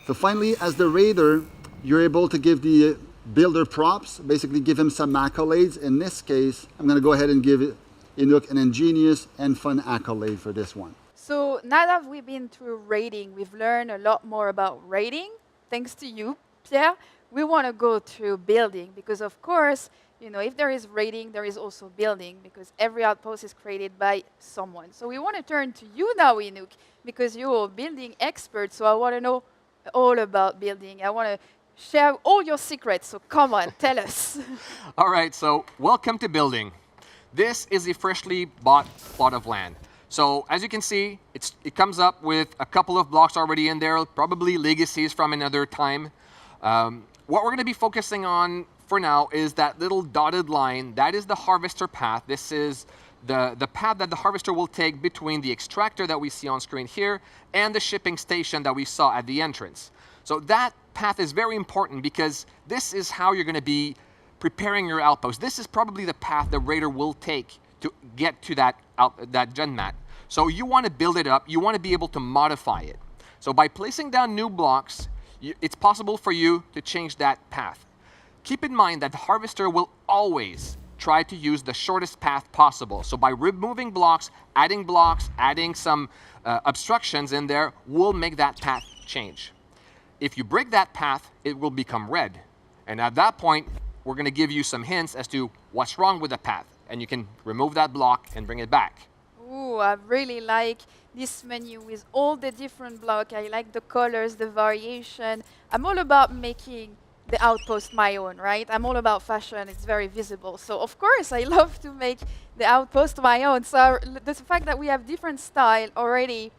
So finally, as the raider, you're able to give the builder props, basically give him some accolades. In this case, I'm going to go ahead and give Inuk an ingenious and fun accolade for this one. So now that we've been through raiding, we've learned a lot more about raiding. Thanks to you, Pierre. We want to go through building because, of course, you know, if there is raiding, there is also building because every outpost is created by someone. So we want to turn to you now, Inuk, because you're a building expert. So I want to know all about building. I want to share all your secrets. So come on, tell us. All right, so welcome to building. This is a freshly bought plot of land. So as you can see, it comes up with a couple of blocks already in there, probably legacies from another time. What we're going to be focusing on for now is that little dotted line. That is the harvester path. This is the path that the harvester will take between the extractor that we see on screen here and the shipping station that we saw at the entrance. So that path is very important because this is how you're going to be preparing your outpost. This is probably the path the raider will take to get to that gen mat. So you want to build it up. You want to be able to modify it. So by placing down new blocks, it's possible for you to change that path. Keep in mind that the harvester will always try to use the shortest path possible. So by removing blocks, adding some obstructions in there, will make that path change. If you break that path, it will become red. And at that point, we're going to give you some hints as to what's wrong with the path. And you can remove that block and bring it back. Ooh, I really like this menu with all the different blocks. I like the colors, the variation. I'm all about making the outpost my own, right? I'm all about fashion. It's very visible. So, of course, I love to make the outpost my own. So the fact that we have different style already,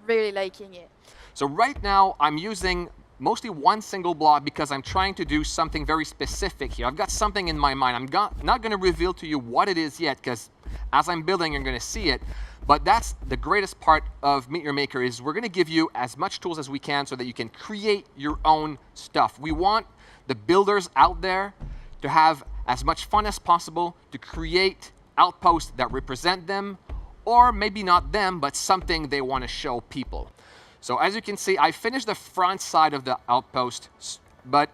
really liking it. So right now, I'm using mostly one single block because I'm trying to do something very specific here. I've got something in my mind. I'm not going to reveal to you what it is yet because as I'm building, you're going to see it. But that's the greatest part of Meet Your Maker is we're going to give you as much tools as we can so that you can create your own stuff. We want the builders out there to have as much fun as possible to create outposts that represent them, or maybe not them, but something they want to show people. So as you can see, I finished the front side of the outpost, but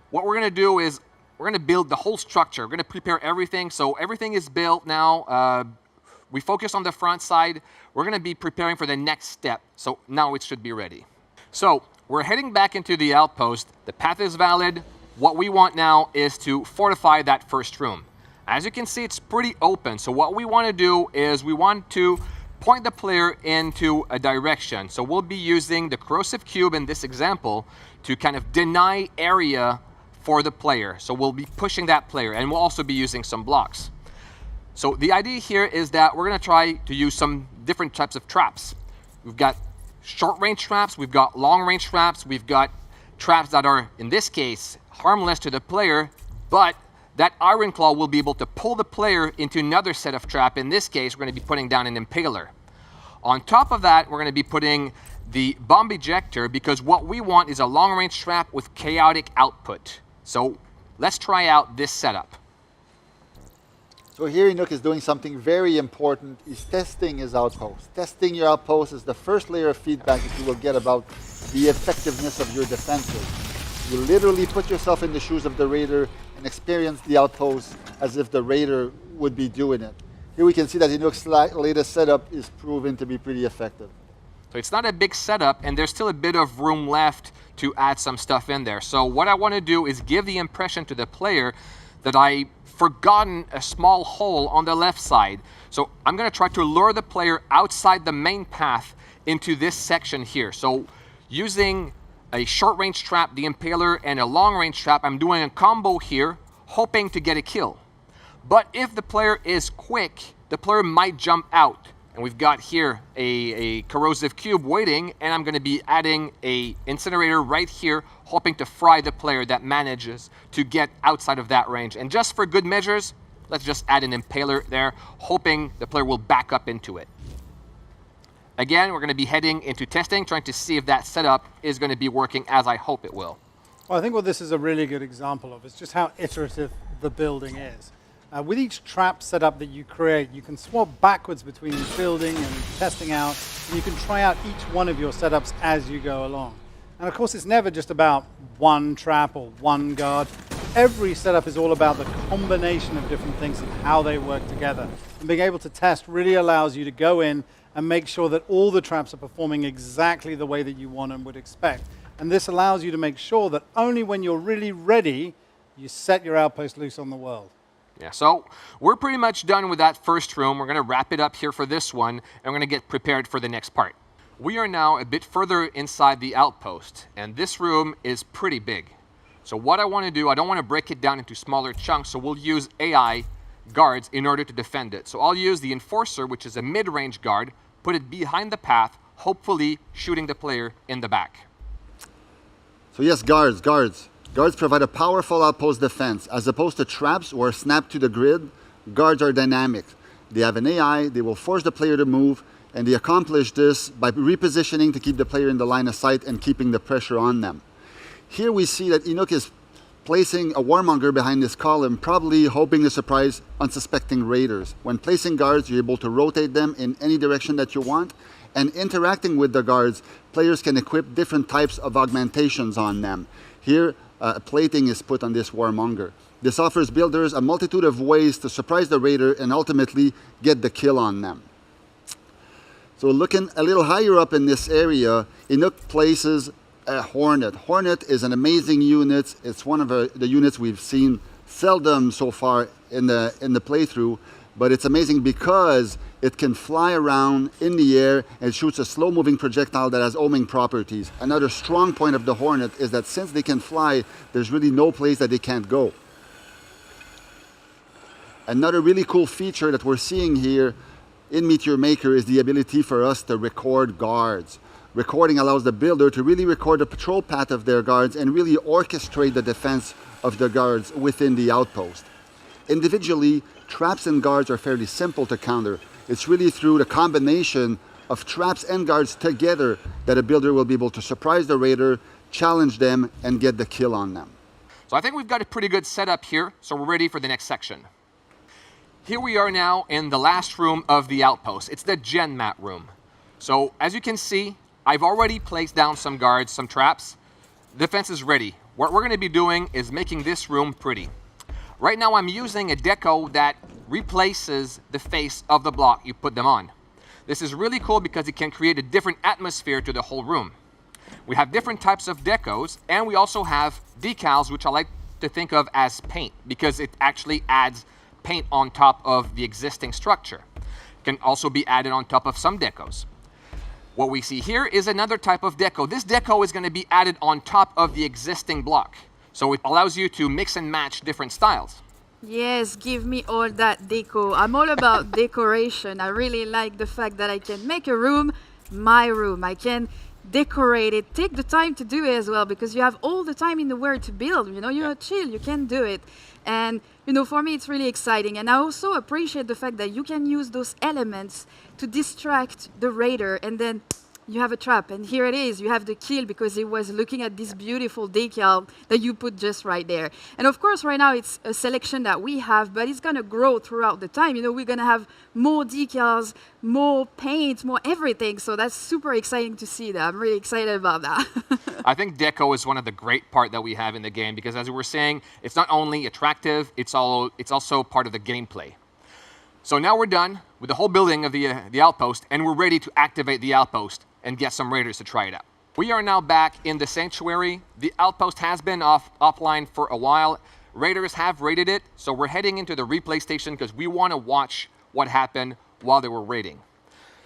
what we're going to do is we're going to build the whole structure. We're going to prepare everything. So everything is built now. We focus on the front side. We're going to be preparing for the next step. So now it should be ready. So we're heading back into the outpost. The path is valid. What we want now is to fortify that first room. As you can see, it's pretty open. So what we want to do is we want to point the player into a direction. So we'll be using the corrosive cube in this example to kind of deny area for the player. So we'll be pushing that player, and we'll also be using some blocks. So the idea here is that we're going to try to use some different types of traps. We've got short-range traps, we've got long-range traps, we've got traps that are, in this case, harmless to the player, but that Iron Claw will be able to pull the player into another set of trap. In this case, we're going to be putting down an Impaler. On top of that, we're going to be putting the Bomb Ejector, because what we want is a long-range trap with chaotic output. So let's try out this setup. So here Inuk is doing something very important. He's testing his outpost. Testing your outpost is the first layer of feedback that you will get about the effectiveness of your defenses. You literally put yourself in the shoes of the raider and experience the outpost as if the raider would be doing it. Here we can see that Inuk's latest setup is proven to be pretty effective. So it's not a big setup, and there's still a bit of room left to add some stuff in there. So what I want to do is give the impression to the player that I've forgotten a small hole on the left side. So I'm going to try to lure the player outside the main path into this section here. So using a short-range trap, the Impaler, and a long-range trap, I'm doing a combo here, hoping to get a kill. But if the player is quick, the player might jump out. And we've got here a corrosive cube waiting, and I'm going to be adding a incinerator right here, hoping to fry the player that manages to get outside of that range. And just for good measures, let's just add an Impaler there, hoping the player will back up into it. Again, we're going to be heading into testing, trying to see if that setup is going to be working as I hope it will. Well, I think what this is a really good example of is just how iterative the building is. With each trap setup that you create, you can swap backwards between building and testing out, and you can try out each one of your setups as you go along. And of course, it's never just about one trap or one guard. Every setup is all about the combination of different things and how they work together. And being able to test really allows you to go in and make sure that all the traps are performing exactly the way that you want and would expect. And this allows you to make sure that only when you're really ready, you set your outpost loose on the world. Yeah, so we're pretty much done with that first room. We're going to wrap it up here for this one, and we're going to get prepared for the next part. We are now a bit further inside the outpost, and this room is pretty big. So what I want to do, I don't want to break it down into smaller chunks, so we'll use AI guards in order to defend it. So I'll use the Enforcer, which is a mid-range guard, put it behind the path, hopefully shooting the player in the back. So yes, guards. Guards provide a powerful outpost defense. As opposed to traps or snap to the grid, guards are dynamic. They have an AI, they will force the player to move, and they accomplish this by repositioning to keep the player in the line of sight and keeping the pressure on them. Here we see that Inuk is placing a Warmonger behind this column, probably hoping to surprise unsuspecting raiders. When placing guards, you're able to rotate them in any direction that you want, and interacting with the guards, players can equip different types of augmentations on them. Here, plating is put on this Warmonger. This offers builders a multitude of ways to surprise the raider and ultimately get the kill on them. So looking a little higher up in this area, Inuk places a Hornet. Hornet is an amazing unit. It's one of the units we've seen seldom so far in the playthrough, but it's amazing because it can fly around in the air and shoots a slow-moving projectile that has homing properties. Another strong point of the Hornet is that since they can fly, there's really no place that they can't go. Another really cool feature that we're seeing here in Meteor Maker is the ability for us to record guards. Recording allows the builder to really record the patrol path of their guards and really orchestrate the defense of the guards within the outpost. Individually, traps and guards are fairly simple to counter. It's really through the combination of traps and guards together that a builder will be able to surprise the raider, challenge them, and get the kill on them. So I think we've got a pretty good setup here, so we're ready for the next section. Here we are now in the last room of the outpost. It's the Gen Mat room. So as you can see, I've already placed down some guards, some traps. Defense is ready. What we're going to be doing is making this room pretty. Right now I'm using a deco that replaces the face of the block you put them on. This is really cool because it can create a different atmosphere to the whole room. We have different types of decos, and we also have decals, which I like to think of as paint because it actually adds paint on top of the existing structure. It can also be added on top of some decos. What we see here is another type of deco. This deco is going to be added on top of the existing block. So it allows you to mix and match different styles. Yes, give me all that deco. I'm all about decoration. I really like the fact that I can make a room my room. I can decorate it. Take the time to do it as well, because you have all the time in the world to build. You know, you're chill, you can do it. And, you know, for me, it's really exciting. And I also appreciate the fact that you can use those elements to distract the raider, and then you have a trap, and here it is. You have the kill because he was looking at this beautiful decal that you put just right there. And of course, right now it's a selection that we have, but it's gonna grow throughout the time. You know, we're gonna have more decals, more paint, more everything. So that's super exciting to see that. I'm really excited about that. I think deco is one of the great part that we have in the game, because as we were saying, it's not only attractive, it's also part of the gameplay. So now we're done with the whole building of the outpost, and we're ready to activate the outpost and get some raiders to try it out. We are now back in the sanctuary. The outpost has been offline for a while. Raiders have raided it, so we're heading into the replay station because we want to watch what happened while they were raiding.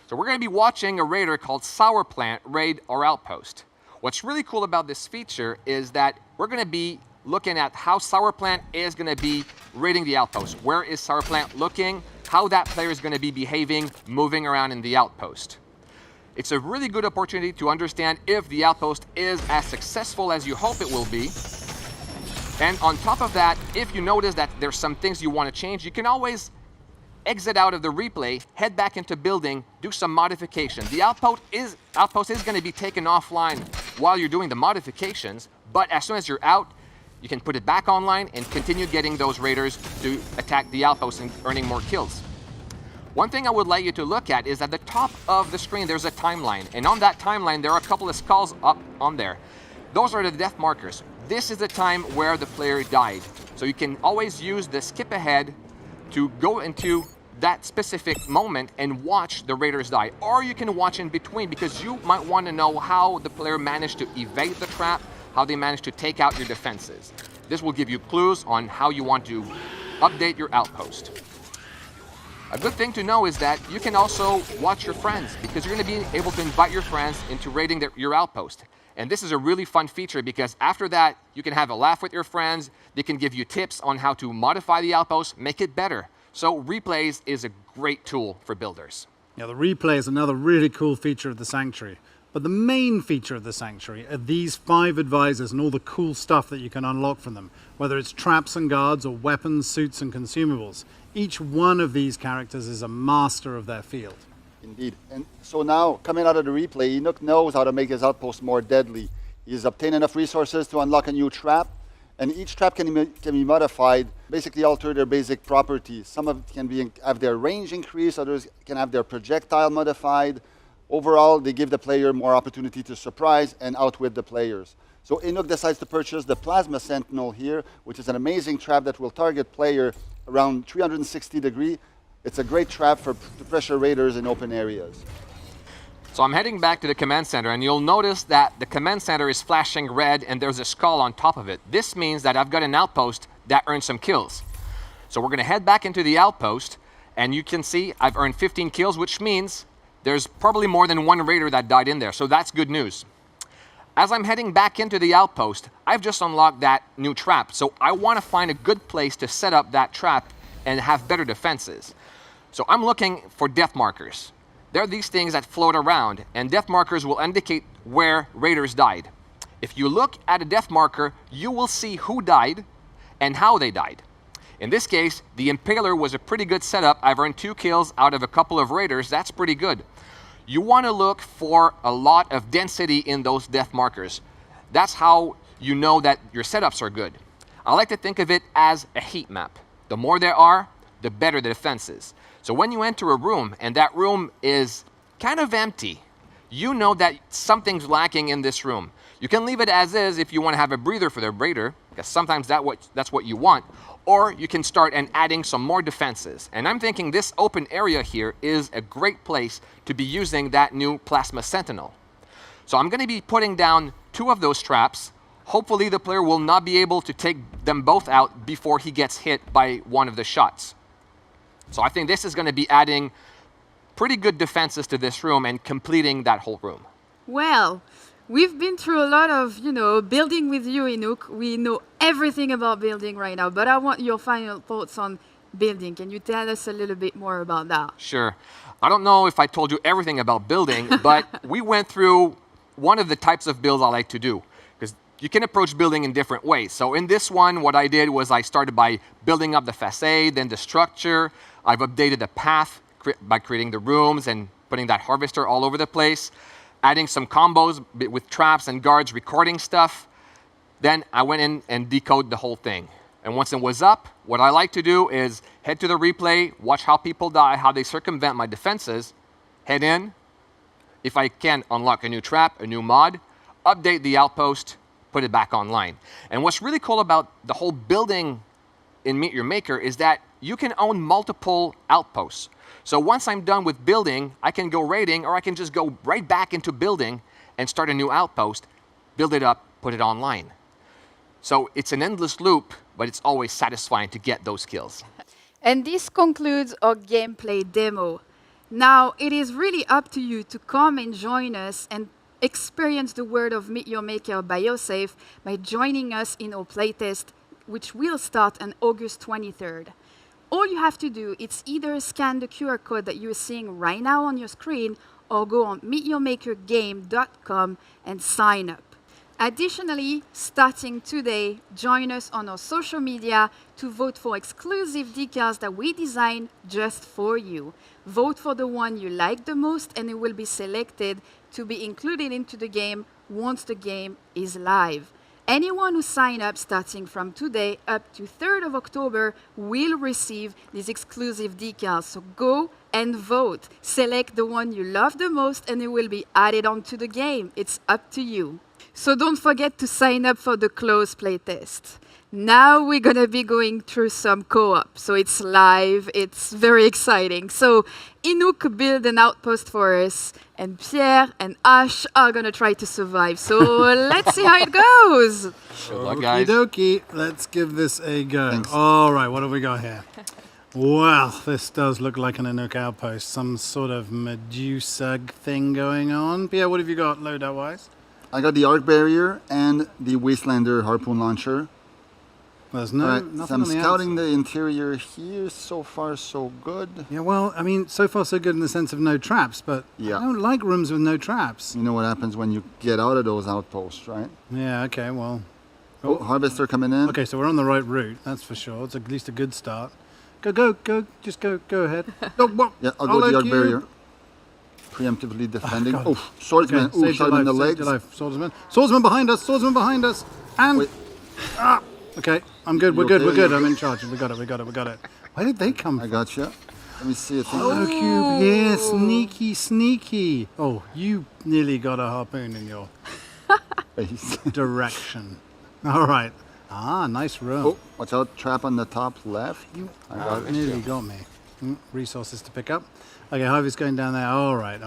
So we're going to be watching a raider called Sour Plant raid our outpost. What's really cool about this feature is that we're going to be looking at how Sour Plant is going to be raiding the outpost. Where is Sour Plant looking? How that player is going to be behaving, moving around in the outpost. It's a really good opportunity to understand if the outpost is as successful as you hope it will be. And on top of that, if you notice that there's some things you want to change, you can always exit out of the replay, head back into building, do some modification. The outpost is going to be taken offline while you're doing the modifications, but as soon as you're out, you can put it back online and continue getting those raiders to attack the outpost and earning more kills. One thing I would like you to look at is at the top of the screen, there's a timeline. And on that timeline, there are a couple of skulls up on there. Those are the death markers. This is the time where the player died. So you can always use the skip ahead to go into that specific moment and watch the raiders die. Or you can watch in between, because you might want to know how the player managed to evade the trap, how they managed to take out your defenses. This will give you clues on how you want to update your outpost. A good thing to know is that you can also watch your friends, because you're going to be able to invite your friends into raiding your outpost. And this is a really fun feature, because after that, you can have a laugh with your friends. They can give you tips on how to modify the outpost, make it better. So replays is a great tool for builders. Yeah, the replay is another really cool feature of the Sanctuary. But the main feature of the Sanctuary are these 5 advisors and all the cool stuff that you can unlock from them, whether it's traps and guards or weapons, suits and consumables. Each one of these characters is a master of their field. Indeed. And so now, coming out of the replay, Enoch knows how to make his outpost more deadly. He's obtained enough resources to unlock a new trap, and each trap can be modified, basically alter their basic properties. Some of it can have their range increased, others can have their projectile modified. Overall, they give the player more opportunity to surprise and outwit the players. So Enoch decides to purchase the Plasma Sentinel here, which is an amazing trap that will target player around 360 degrees. It's a great trap to pressure raiders in open areas. So I'm heading back to the command center, and you'll notice that the command center is flashing red and there's a skull on top of it. This means that I've got an outpost that earned some kills. So we're going to head back into the outpost, and you can see I've earned 15 kills, which means there's probably more than one raider that died in there. So that's good news. As I'm heading back into the outpost, I've just unlocked that new trap. So I want to find a good place to set up that trap and have better defenses. So I'm looking for death markers. They're these things that float around, and death markers will indicate where raiders died. If you look at a death marker, you will see who died and how they died. In this case, the Impaler was a pretty good setup. I've earned 2 kills out of a couple of raiders. That's pretty good. You want to look for a lot of density in those death markers. That's how you know that your setups are good. I like to think of it as a heat map. The more there are, the better the defense is. So when you enter a room and that room is kind of empty, you know that something's lacking in this room. You can leave it as is if you want to have a breather for the raider, because sometimes that's what you want. Or you can start and adding some more defenses. And I'm thinking this open area here is a great place to be using that new Plasma Sentinel. So I'm going to be putting down 2 of those traps. Hopefully the player will not be able to take them both out before he gets hit by one of the shots. So I think this is going to be adding pretty good defenses to this room and completing that whole room. Well, we've been through a lot of, building with you, Enoch. We know everything about building right now, but I want your final thoughts on building. Can you tell us a little bit more about that? Sure. I don't know if I told you everything about building, but we went through one of the types of builds I like to do, because you can approach building in different ways. So in this one, what I did was I started by building up the facade, then the structure. I've updated the path by creating the rooms and putting that harvester all over the place, adding some combos with traps and guards, recording stuff. Then I went in and decoded the whole thing. And once it was up, what I like to do is head to the replay, watch how people die, how they circumvent my defenses, head in. If I can, unlock a new trap, a new mod, update the outpost, put it back online. And what's really cool about the whole building in Meet Your Maker is that you can own multiple outposts. So once I'm done with building, I can go raiding, or I can just go right back into building and start a new outpost, build it up, put it online. So it's an endless loop, but it's always satisfying to get those kills. And this concludes our gameplay demo. Now, it is really up to you to come and join us and experience the world of Meet Your Maker BioSafe by joining us in our playtest, which will start on August 23rd. All you have to do is either scan the QR code that you're seeing right now on your screen or go on meetyourmakergame.com and sign up. Additionally, starting today, join us on our social media to vote for exclusive decals that we designed just for you. Vote for the one you like the most, and it will be selected to be included into the game once the game is live. Anyone who signs up starting from today up to 3rd of October will receive these exclusive decals. So go and vote. Select the one you love the most, and it will be added onto the game. It's up to you. So don't forget to sign up for the closed playtest. Now we're going to be going through some co-op. So it's live. It's very exciting. So Inouk built an outpost for us, and Pierre and Ash are going to try to survive. So let's see how it goes. Good luck, guys. Okie dokie. Let's give this a go. Thanks. All right, what have we got here? Well, this does look like an Inouk outpost. Some sort of Medusa thing going on. Pierre, what have you got loadout-wise? I got the arc barrier and the Wastelander harpoon launcher. There's no Alright, nothing so I'm on the scouting outside. the interior here. So far, so good. Yeah, well, I mean, so far so good in the sense of no traps, but Yeah. I don't like rooms with no traps. You know what happens when you get out of those outposts, right? Yeah, okay, well. Oh, harvester coming in. Okay, so we're on the right route, that's for sure. It's at least a good start. Go, just go ahead. No, what? Yeah, I'll go with the let arc you. barrier. Preemptively defending. God. Oh, swordsman. Okay, Ooh, save shot your him in the life, legs. save your life. Swordsman. Swordsman behind us. And... Wait. Ah! Okay, I'm good, we're You good, okay? we're good. I'm in charge. We got it. Where did they come I from? got you. Let me see it. Oh, cube, yeah, sneaky. Oh, you nearly got a harpoon in your Face. direction. All right. Ah, nice room. Oh, watch out. Trap on the top left. I got it. Nearly got me. Resources to pick up. Okay, Harvey's going down there. All right.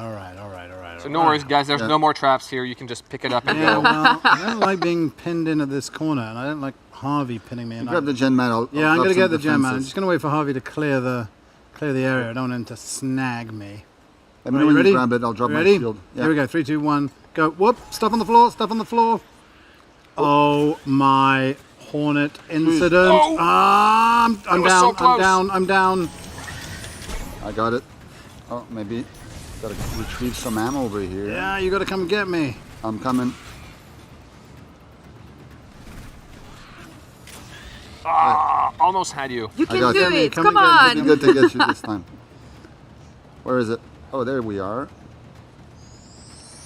So no worries, guys. There's Yeah. no more traps here. You can just pick it up and Yeah, go. well, I don't like being pinned in at this corner, and I don't like Harvey pinning me in. Grab the gen mat. Yeah, I'm going to get the gem man. I'm just gonna wait for Harvey to clear the area. I don't want him to snag me. Let me Right, know when ready? you grab it. I'll drop my Ready? shield. Here we go. 3, 2, 1, go. Whoop! Stuff on the floor. Oh my Hornet incident! Oh. I'm was so close. I'm down. I got it. Oh, maybe. Got to retrieve some ammo over here. Yeah, you got to come get me. I'm coming. Almost had you. You I can got do you. it. Come Come again. It'd on. be good to get you this time. Where is it? Oh, there we are.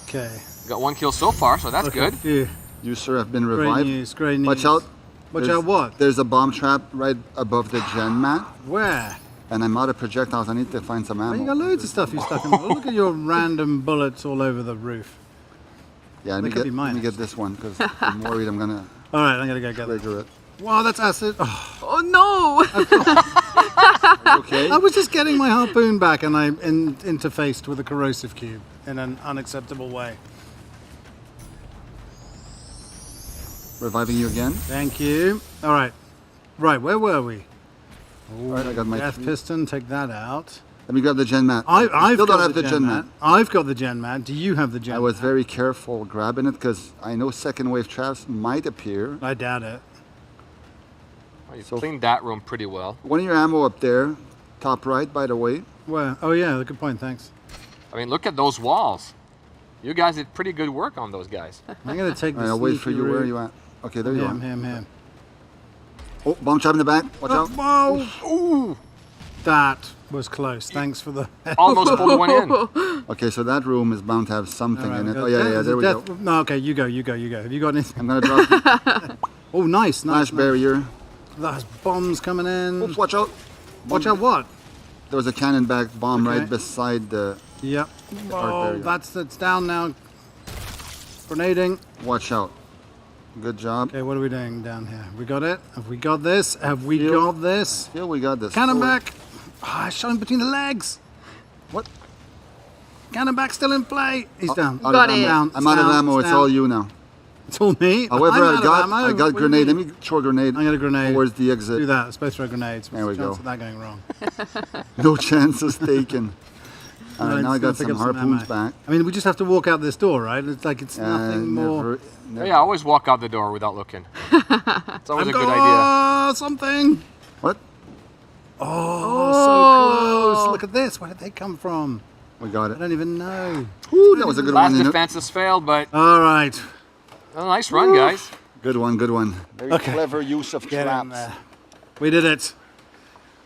Okay. Got 1 kill so far, so that's good. Yeah. You, sir, have been Great revived. news. Great news. Watch out. Watch There's- out! What? There's a bomb trap right above the gen mat, Where? and I'm out of projectiles. I need to find some ammo. Oh, you got loads of stuff you stuck in. Look at your random bullets all over the roof. Yeah, let They me could be get, mine, let me get this one because I'm worried I'm gonna All right, I'm gonna go get it. trigger it. Wow, that's acid. Oh, Oh no! Are you okay? I was just getting my harpoon back, and I interfaced with a corrosive cube in an unacceptable way. Reviving you again. Thank you. All right. Right, where were we? All right, I got my Death three. piston, take that out. Let me grab the gen mat. I've still got don't have the gen mat. I've got the gen mat. Do you have the gen I was mat? very careful grabbing it because I know second wave traps might appear. I doubt it. Oh, you So- cleaned that room pretty well. One of your ammo up there, top right, by the way. Where? Oh, yeah, good point, thanks. I mean, look at those walls. You guys did pretty good work on those guys. I'm going to take this. I'll wait for you. Where are you at? Okay, there you are. I'm here. Oh, bomb trap in the back. Watch out. Whoa! Ooh. That was close. Thanks for the... Almost pulled one in. Okay, so that room is bound to have something in it. Go. Oh, yeah, there we go. No, okay, you go. Have you got anything? I'm going to drop Oh, nice. flash barrier. That's bombs coming in. Oops, watch out. Watch out what? There was a cannon back bomb right beside the... Yep. Oh, that's down now. Grenading. Watch out. Good job. Okay, what are we doing down here? We got it? Have we got this? Have we got this? Yeah, we got this. Cannon back. Ah, shot him between the legs. What? Cannon back still in play. He's down. Got it. I'm out of ammo. It's all you now. It's all me. However, I got What grenade. do you Let me throw a grenade. I got a grenade. Where's the exit? Do that. It's supposed to throw grenades. There we What's go. the chance of that going wrong? No chances taken. All right, now I got some harpoons back. I mean, we just have to walk out this door, right? It's like it's nothing more. Yeah, always walk out the door without looking. It's always a good idea. Oh, something. What? Oh, so close. Look at this. Where did they come from? We got I it. don't even know. Ooh, that was a good Last one. defense has failed, but All right. a nice run, guys. Good one, good one. Very clever use of Get in traps. there. We did it.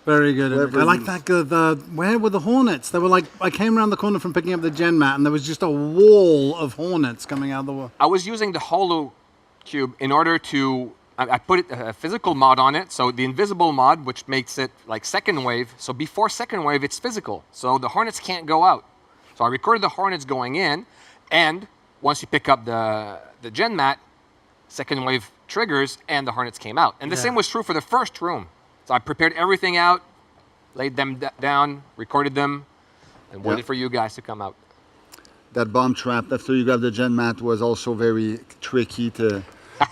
Very good. Clever I like use. that. Where were the hornets? They were like, I came around the corner from picking up the gen mat, and there was just a wall of hornets coming out of the wall. I was using the holo cube in order to, I put a physical mod on it, so the invisible mod, which makes it like second wave. So before second wave, it's physical. So the hornets can't go out. So I recorded the hornets going in, and once you pick up the gen mat, second wave triggers, and the hornets came out. And the same was true for the first room. So I prepared everything out, laid them down, recorded them, and waited for you guys to come out. That bomb trap after you grabbed the gen mat was also very tricky to...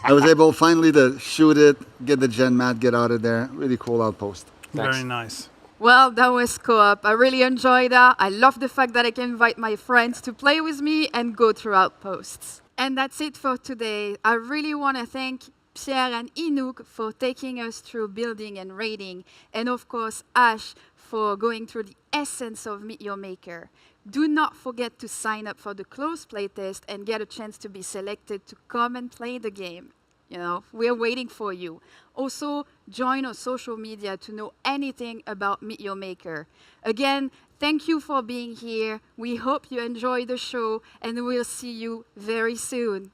I was able finally to shoot it, get the gen mat, get out of there. Really cool outpost. Thanks. Very nice. Well, that was co-op. I really enjoyed that. I love the fact that I can invite my friends to play with me and go through outposts. And that's it for today. I really want to thank Pierre and Inouk for taking us through building and raiding, and of course Ash for going through the essence of Meet Your Maker. Do not forget to sign up for the closed playtest and get a chance to be selected to come and play the game. You know, we're waiting for you. Also, join our social media to know anything about Meet Your Maker. Again, thank you for being here. We hope you enjoy the show, and we'll see you very soon.